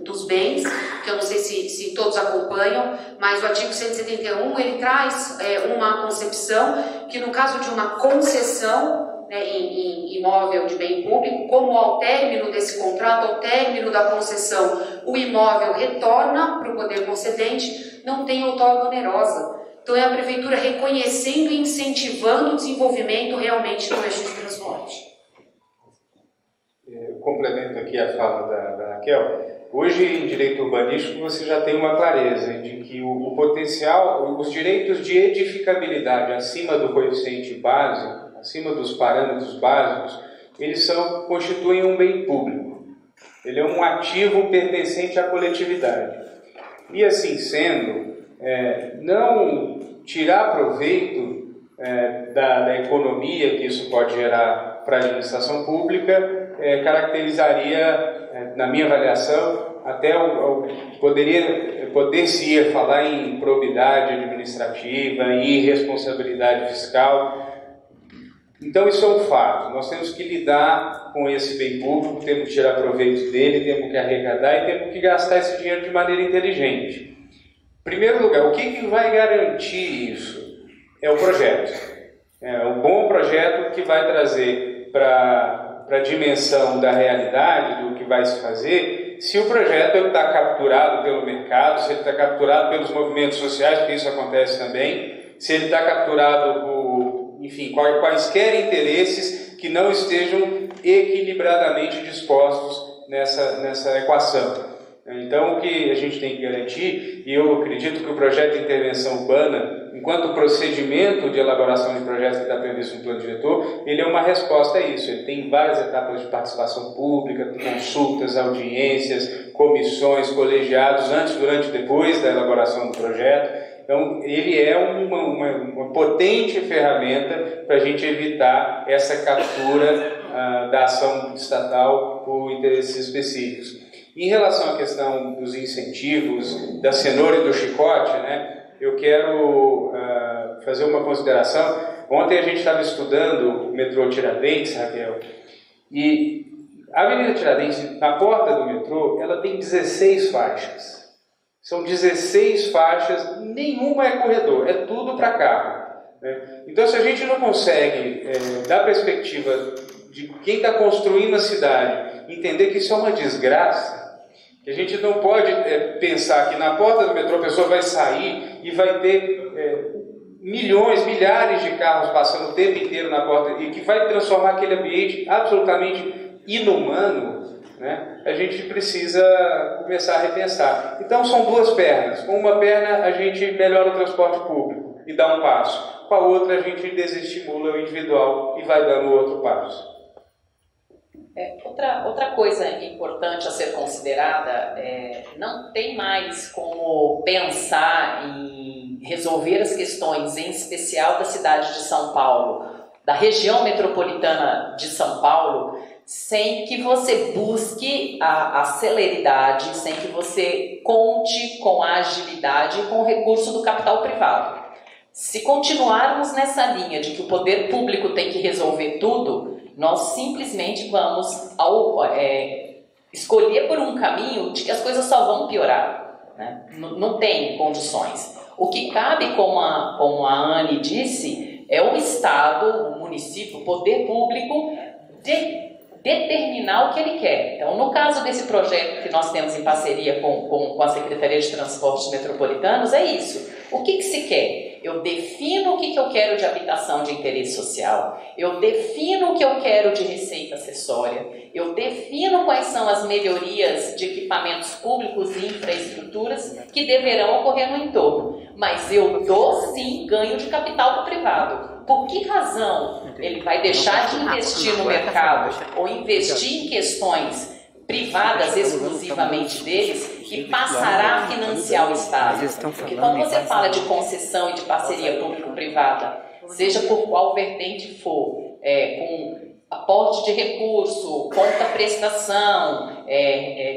dos bens, que eu não sei se todos acompanham, mas o artigo 171 ele traz uma concepção que no caso de uma concessão, né, em imóvel de bem público, como ao término desse contrato, ao término da concessão, o imóvel retorna para o poder concedente, não tem outorga onerosa. Então é a prefeitura reconhecendo e incentivando o desenvolvimento realmente do eixo de transporte. Eu complemento aqui a fala da Raquel. Hoje, em direito urbanístico, você já tem uma clareza de que o potencial, os direitos de edificabilidade acima do coeficiente básico, acima dos parâmetros básicos, eles constituem um bem público. Ele é um ativo pertencente à coletividade. E assim sendo, não tirar proveito da economia que isso pode gerar para a administração pública caracterizaria, na minha avaliação, até poder-se falar em improbidade administrativa, em irresponsabilidade fiscal. Então isso é um fato, nós temos que lidar com esse bem público, temos que tirar proveito dele, temos que arrecadar e temos que gastar esse dinheiro de maneira inteligente. Em primeiro lugar, o que vai garantir isso? É o projeto. Um bom projeto que vai trazer para a dimensão da realidade, do que vai se fazer, se o projeto está capturado pelo mercado, se ele está capturado pelos movimentos sociais, porque isso acontece também, se ele está capturado enfim, quaisquer interesses que não estejam equilibradamente dispostos nessa equação. Então, o que a gente tem que garantir, e eu acredito que o projeto de intervenção urbana, enquanto procedimento de elaboração de projetos que está previsto no plano diretor, ele é uma resposta a isso. Ele tem várias etapas de participação pública, consultas, audiências, comissões, colegiados, antes, durante e depois da elaboração do projeto. Então, ele é uma potente ferramenta para a gente evitar essa captura da ação estatal por interesses específicos. Em relação à questão dos incentivos, da cenoura e do chicote, né, eu quero fazer uma consideração. Ontem a gente estava estudando o metrô Tiradentes, Raquel, e a Avenida Tiradentes, na porta do metrô, ela tem 16 faixas. São 16 faixas, nenhuma é corredor, é tudo para carro, né? Então, se a gente não consegue, da perspectiva de quem está construindo a cidade, entender que isso é uma desgraça, que a gente não pode pensar que na porta do metrô a pessoa vai sair e vai ter milhões, milhares de carros passando o tempo inteiro na porta e que vai transformar aquele ambiente absolutamente inumano, né? A gente precisa começar a repensar. Então são duas pernas. Com uma perna a gente melhora o transporte público e dá um passo. Com a outra a gente desestimula o individual e vai dando outro passo. Outra coisa importante a ser considerada não tem mais como pensar em resolver as questões, em especial da cidade de São Paulo, da região metropolitana de São Paulo, sem que você busque a celeridade, sem que você conte com a agilidade e com o recurso do capital privado. Se continuarmos nessa linha de que o poder público tem que resolver tudo, nós simplesmente vamos escolher por um caminho de que as coisas só vão piorar, né? Não tem condições. O que cabe, como a Anne disse, é o Estado, o município, o poder público determinar o que ele quer. Então, no caso desse projeto que nós temos em parceria com a Secretaria de Transportes Metropolitanos, é isso. O que se quer? Eu defino o que eu quero de habitação de interesse social, eu defino o que eu quero de receita acessória, eu defino quais são as melhorias de equipamentos públicos e infraestruturas que deverão ocorrer no entorno. Mas eu dou, sim, ganho de capital privado. Por que razão ele vai deixar de investir no mercado ou investir em questões privadas exclusivamente deles e passará a financiar o Estado? Porque quando você fala de concessão e de parceria público-privada, seja por qual vertente for, com aporte de recurso, conta-prestação,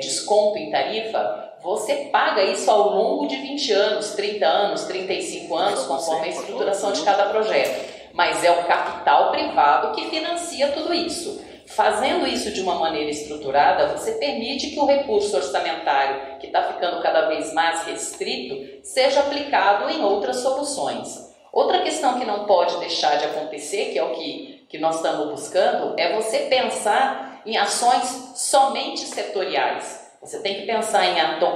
desconto em tarifa, você paga isso ao longo de 20 anos, 30 anos, 35 anos, conforme a estruturação de cada projeto. Mas é o capital privado que financia tudo isso. Fazendo isso de uma maneira estruturada, você permite que o recurso orçamentário, que está ficando cada vez mais restrito, seja aplicado em outras soluções. Outra questão que não pode deixar de acontecer, que é o que nós estamos buscando, é você pensar em ações somente setoriais. Você tem que pensar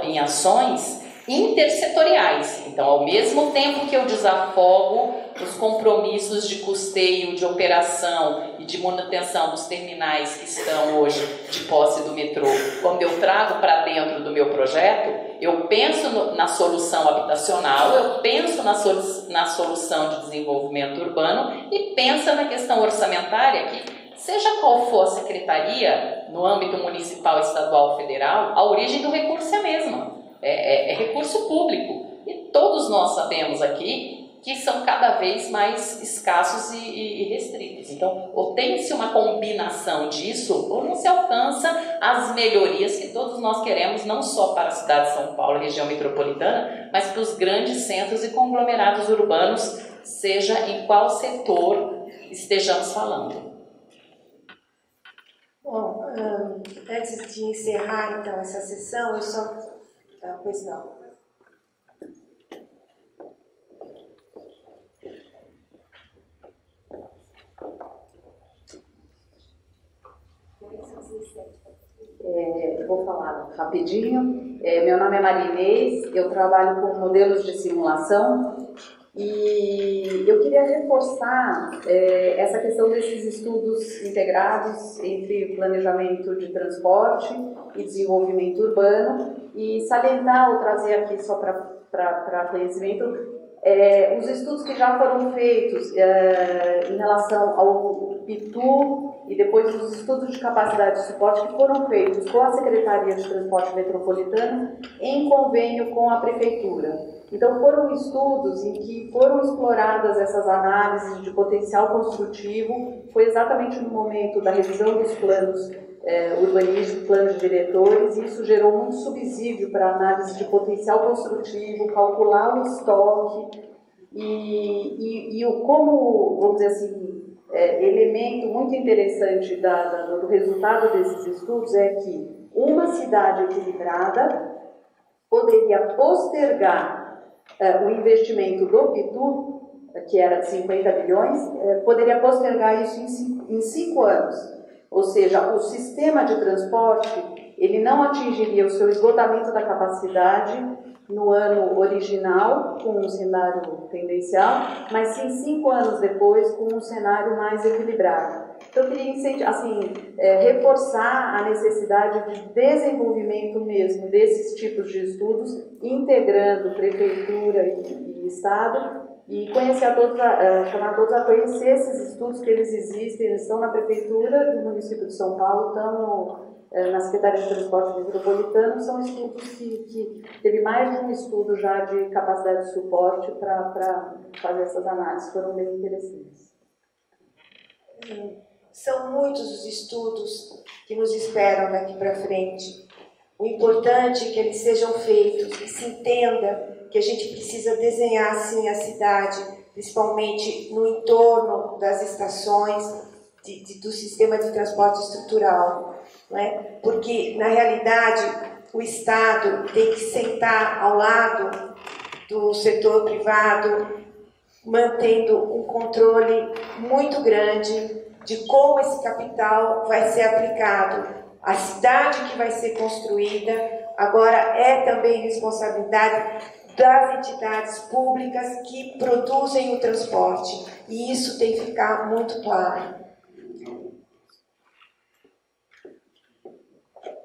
em ações intersetoriais. Então, ao mesmo tempo que eu desafogo os compromissos de custeio, de operação e de manutenção dos terminais que estão hoje de posse do metrô, quando eu trago para dentro do meu projeto, eu penso na solução habitacional, eu penso na solução de desenvolvimento urbano e penso na questão orçamentária que, seja qual for a secretaria, no âmbito municipal, estadual, federal, a origem do recurso é a mesma. É recurso público. E todos nós sabemos aqui que são cada vez mais escassos e restritos. Então, ou tem-se uma combinação disso, ou não se alcança as melhorias que todos nós queremos, não só para a cidade de São Paulo, região metropolitana, mas para os grandes centros e conglomerados urbanos, seja em qual setor estejamos falando. Bom, antes de encerrar então essa sessão, eu só... Pois não. Vou falar rapidinho. Meu nome é Maria Inês, eu trabalho com modelos de simulação E eu queria reforçar essa questão desses estudos integrados entre planejamento de transporte e desenvolvimento urbano e salientar ou trazer aqui só para conhecimento os estudos que já foram feitos em relação ao PITU e depois os estudos de capacidade de suporte que foram feitos com a Secretaria de Transporte Metropolitano em convênio com a Prefeitura. Então, foram estudos em que foram exploradas essas análises de potencial construtivo, foi exatamente no momento da revisão dos planos urbanísticos, planos diretores, e isso gerou muito subsídio para a análise de potencial construtivo, calcular o estoque, e como, vamos dizer assim, elemento muito interessante do resultado desses estudos é que uma cidade equilibrada poderia postergar o investimento do PITU, que era de 50 bilhões, poderia postergar isso em 5 anos. Ou seja, o sistema de transporte ele não atingiria o seu esgotamento da capacidade no ano original, com um cenário tendencial, mas sim 5 anos depois, com um cenário mais equilibrado. Então, eu queria reforçar a necessidade de desenvolvimento mesmo desses tipos de estudos, integrando Prefeitura e Estado, e conhecer chamar todos a conhecer esses estudos que eles existem, eles estão na Prefeitura do município de São Paulo, estão na Secretaria de Transporte Metropolitano, são estudos que teve mais de um estudo já de capacidade de suporte para fazer essas análises, foram bem interessantes. São muitos os estudos que nos esperam daqui para frente. O importante é que eles sejam feitos, que se entenda que a gente precisa desenhar assim a cidade, principalmente no entorno das estações do sistema de transporte estrutural, não é? Porque, na realidade, o Estado tem que sentar ao lado do setor privado, mantendo um controle muito grande de como esse capital vai ser aplicado. A cidade que vai ser construída, agora é também responsabilidade das entidades públicas que produzem o transporte. E isso tem que ficar muito claro.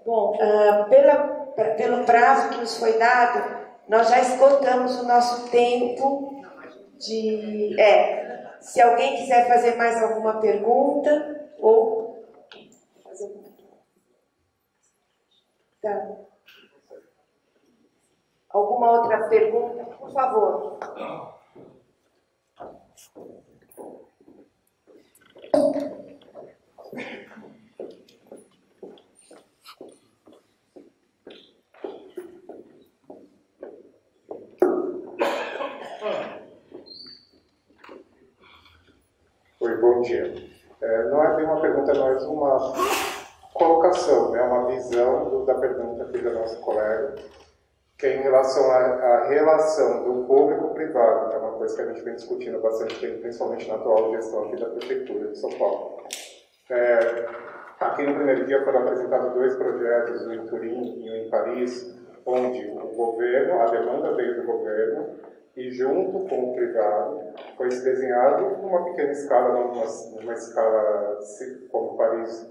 Bom, pelo prazo que nos foi dado, nós já esgotamos o nosso tempo de... se alguém quiser fazer mais alguma pergunta, ou... Tá. Alguma outra pergunta? Por favor. Oi, bom dia. Não é bem uma pergunta, mas uma colocação, né? Uma visão da pergunta aqui da nossa colega, que é em relação à relação do público-privado, que é uma coisa que a gente vem discutindo há bastante tempo, principalmente na atual gestão aqui da Prefeitura de São Paulo. Aqui no primeiro dia foram apresentados 2 projetos, um em Turim e um em Paris, onde o governo, a demanda veio do governo, e junto com o privado foi desenhado numa pequena escala, não numa escala como Paris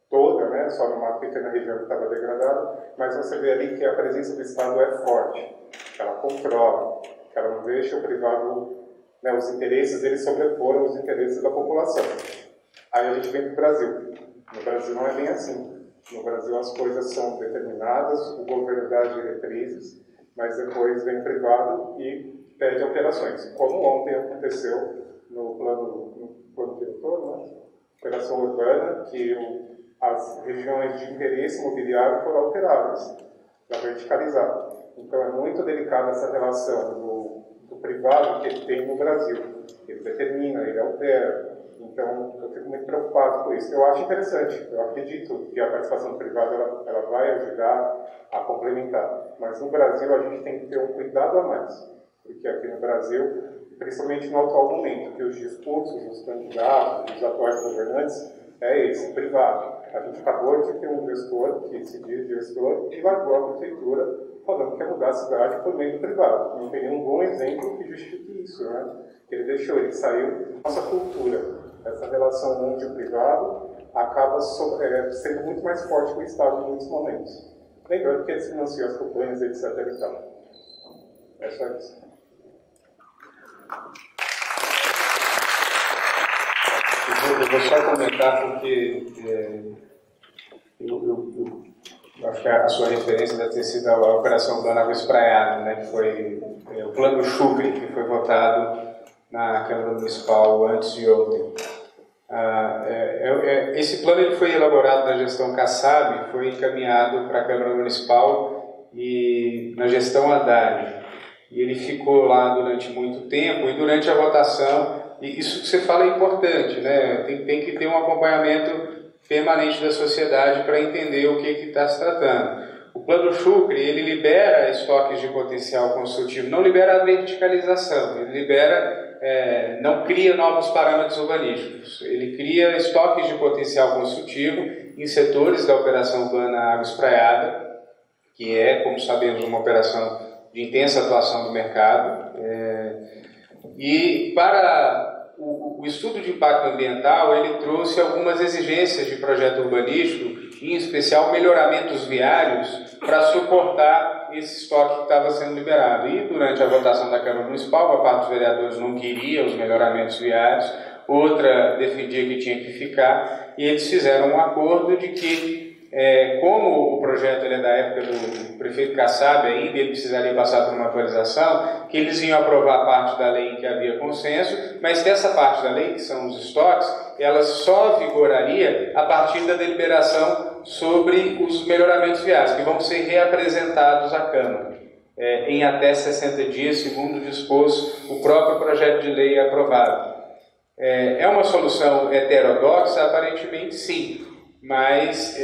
toda, né, só numa pequena região que estava degradada, mas você vê ali que a presença do Estado é forte, que ela controla, que ela não deixa o privado, né, os interesses dele sobreporem os interesses da população. Aí a gente vem para o Brasil. No Brasil não é bem assim. No Brasil as coisas são determinadas, o governo dá as diretrizes, mas depois vem privado e pede alterações, como ontem aconteceu no plano diretor, né? Operação urbana, que as regiões de interesse imobiliário foram alteradas para verticalizar. Então é muito delicada essa relação do privado que ele tem no Brasil. Ele determina, ele altera. Então eu fico muito preocupado com isso. Eu acho interessante, eu acredito que a participação do privado ela vai ajudar a complementar. Mas no Brasil a gente tem que ter um cuidado a mais. Porque aqui no Brasil, principalmente no atual momento, que os discursos, os candidatos, os atuais governantes é esse, privado. A gente acabou de ter um gestor, que se diz gestor, e largou a prefeitura falando que quer mudar a cidade por meio do privado. Não tem nenhum bom exemplo que justifique isso, né? Ele deixou, ele saiu da nossa cultura. Essa relação público-privado acaba sendo muito mais forte que o Estado em muitos momentos. Lembrando que eles financiam as campanhas, etc. e tal. É só isso. Eu vou só comentar porque eu acho que a sua referência deve ter sido a Operação Plano Água Espraiada, né, que foi o Plano Chucre, que foi votado na Câmara Municipal antes de ontem. Esse plano ele foi elaborado na gestão Kassab, foi encaminhado para a Câmara Municipal e na gestão Haddad. E ele ficou lá durante muito tempo, e durante a votação, e isso que você fala é importante, né? Tem que ter um acompanhamento permanente da sociedade para entender o que está se tratando. O Plano Chucre, ele libera estoques de potencial construtivo, não libera a verticalização, ele libera, não cria novos parâmetros urbanísticos, ele cria estoques de potencial construtivo em setores da Operação Plano Água Espraiada, que é, como sabemos, uma operação de intensa atuação do mercado, e para o estudo de impacto ambiental, ele trouxe algumas exigências de projeto urbanístico, em especial melhoramentos viários, para suportar esse estoque que estava sendo liberado. E durante a votação da Câmara Municipal, uma parte dos vereadores não queria os melhoramentos viários, outra defendia que tinha que ficar, e eles fizeram um acordo de que, como o projeto é da época do prefeito Kassab ainda, ele precisaria passar por uma atualização, que eles iam aprovar parte da lei em que havia consenso, mas que essa parte da lei, que são os estoques, ela só vigoraria a partir da deliberação sobre os melhoramentos viários, que vão ser reapresentados à Câmara em até 60 dias, segundo dispôs o próprio projeto de lei aprovado. É uma solução heterodoxa? Aparentemente sim. Mas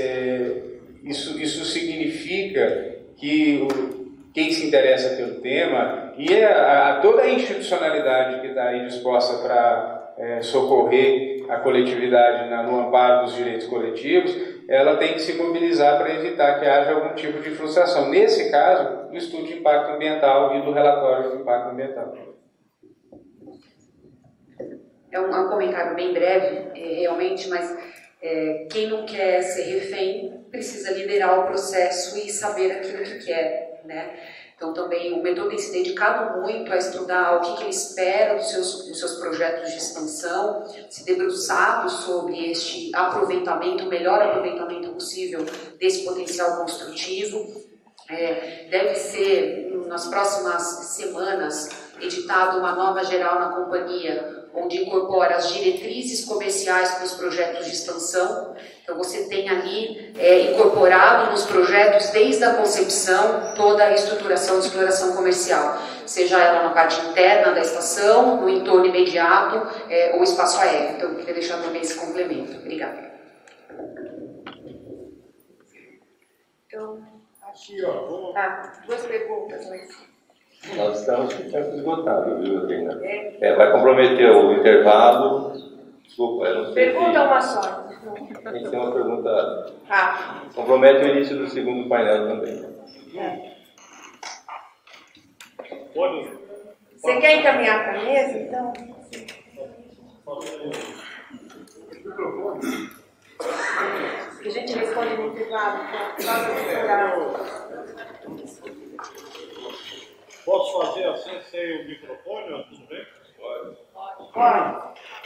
isso significa que quem se interessa pelo tema e toda a institucionalidade que está aí disposta para socorrer a coletividade no amparo dos direitos coletivos, ela tem que se mobilizar para evitar que haja algum tipo de frustração. Nesse caso, do estudo de impacto ambiental e do relatório de impacto ambiental. É um comentário bem breve, realmente, mas quem não quer ser refém precisa liderar o processo e saber aquilo que quer, né? Então também o Metrô tem se dedicado muito a estudar o que ele espera dos seus projetos de expansão, se debruçado sobre este aproveitamento, o melhor aproveitamento possível desse potencial construtivo. Deve ser, nas próximas semanas, editada uma nova geral na companhia, onde incorpora as diretrizes comerciais para os projetos de expansão. Então você tem ali incorporado nos projetos, desde a concepção, toda a estruturação de exploração comercial, seja ela na parte interna da estação, no entorno imediato ou espaço aéreo. Então eu queria deixar também esse complemento. Obrigada. Então, acho que... duas perguntas, mas... Nós estamos com o tempo esgotado, viu, Adriana? Vai comprometer o intervalo. Desculpa, eu não sei. Pergunta uma só. Tem que ter uma pergunta. Compromete o início do segundo painel também. Você quer encaminhar para a mesa, então? A gente responde no intervalo. Posso fazer assim sem o microfone? Tudo bem? Pode.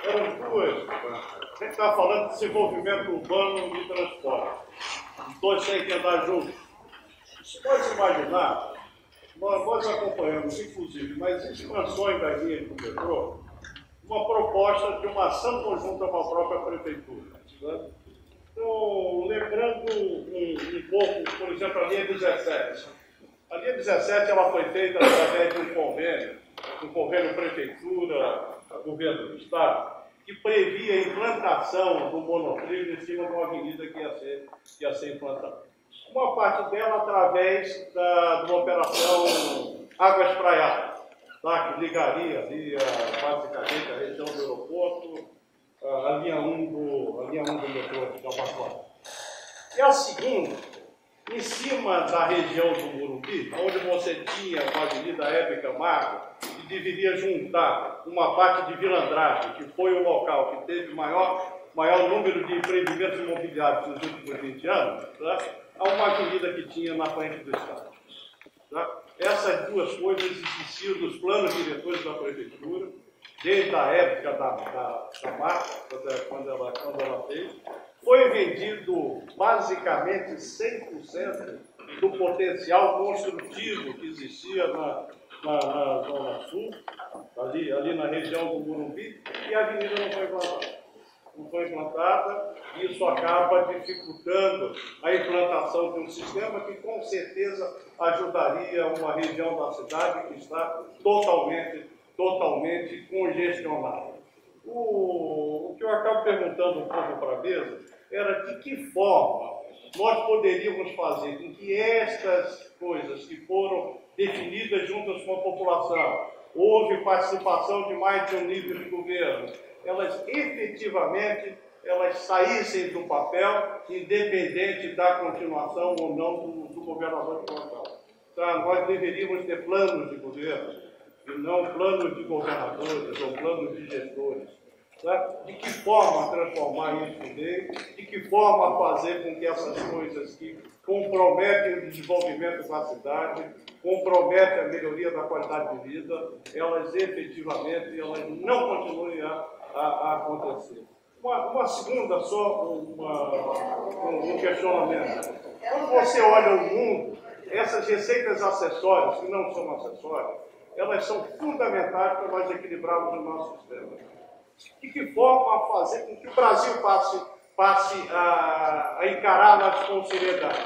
Eram duas. A gente está falando de desenvolvimento urbano de transporte. Os dois têm que andar juntos. Você pode imaginar, nós acompanhamos, inclusive, nas expansões da linha do metrô, uma proposta de uma ação conjunta com a própria prefeitura. Né? Então, lembrando um pouco, por exemplo, a linha 17. A linha 17 ela foi feita através de um convênio prefeitura-governo do estado, que previa a implantação do monotrilho em cima de uma avenida que ia ser implantada. Uma parte dela através de uma operação Água Espraiada, tá? Que ligaria ali basicamente a região do aeroporto, a linha 1 do metrô. E a segunda, em cima da região do Morumbi, onde você tinha uma Avenida Hebe Camargo, que deveria juntar uma parte de Vila Andrade, que foi o local que teve maior número de empreendimentos imobiliários nos últimos 20 anos, tá? A uma avenida que tinha na frente do Estado. Tá? Essas duas coisas existiam nos planos diretores da Prefeitura, desde a época da marca, quando ela fez. Foi vendido basicamente 100% do potencial construtivo que existia na Zona Sul, ali na região do Morumbi, e a avenida não foi implantada. Não foi implantada, e isso acaba dificultando a implantação de um sistema que com certeza ajudaria uma região da cidade que está totalmente congestionada. O que eu acabo perguntando um pouco para a mesa era de que forma nós poderíamos fazer com que estas coisas que foram definidas juntas com a população, houve participação de mais de um nível de governo, elas efetivamente saíssem do papel, independente da continuação ou não do governador de plantão. Tá? Nós deveríamos ter planos de governo, e não planos de governadores ou planos de gestores. Tá? De que forma transformar isso em lei, de que forma fazer com que essas coisas que comprometem o desenvolvimento da cidade, comprometem a melhoria da qualidade de vida, elas efetivamente não continuem a acontecer. Uma segunda, só um questionamento. Quando você olha o mundo, essas receitas acessórias, que não são acessórias, elas são fundamentais para nós equilibrarmos o nosso sistema. De que forma fazer com que o Brasil passe a encará-las com seriedade?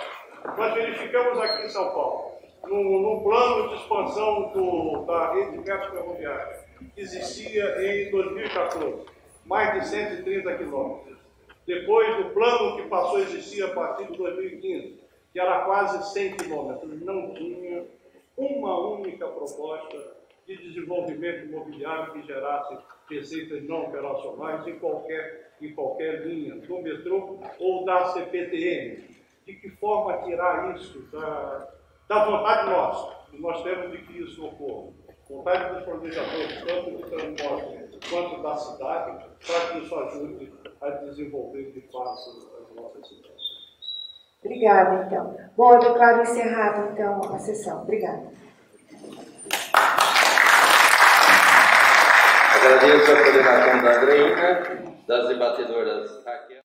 Nós verificamos aqui em São Paulo, no plano de expansão da rede de metro ferroviária, que existia em 2014, mais de 130 quilômetros. Depois do plano que passou a existir a partir de 2015, que era quase 100 quilômetros, não tinha uma única proposta de desenvolvimento imobiliário que gerasse receitas não operacionais em qualquer linha do metrô ou da CPTM. De que forma tirar isso da vontade nossa? Nós temos de que isso ocorra. Vontade dos planejadores, tanto de transporte quanto da cidade, para que isso ajude a desenvolver de fato as nossas cidades. Obrigada, então. Bom, eu declaro encerrada, então, a sessão. Obrigada. Agradeço a coordenação da Andreina, das debatedoras Raquel.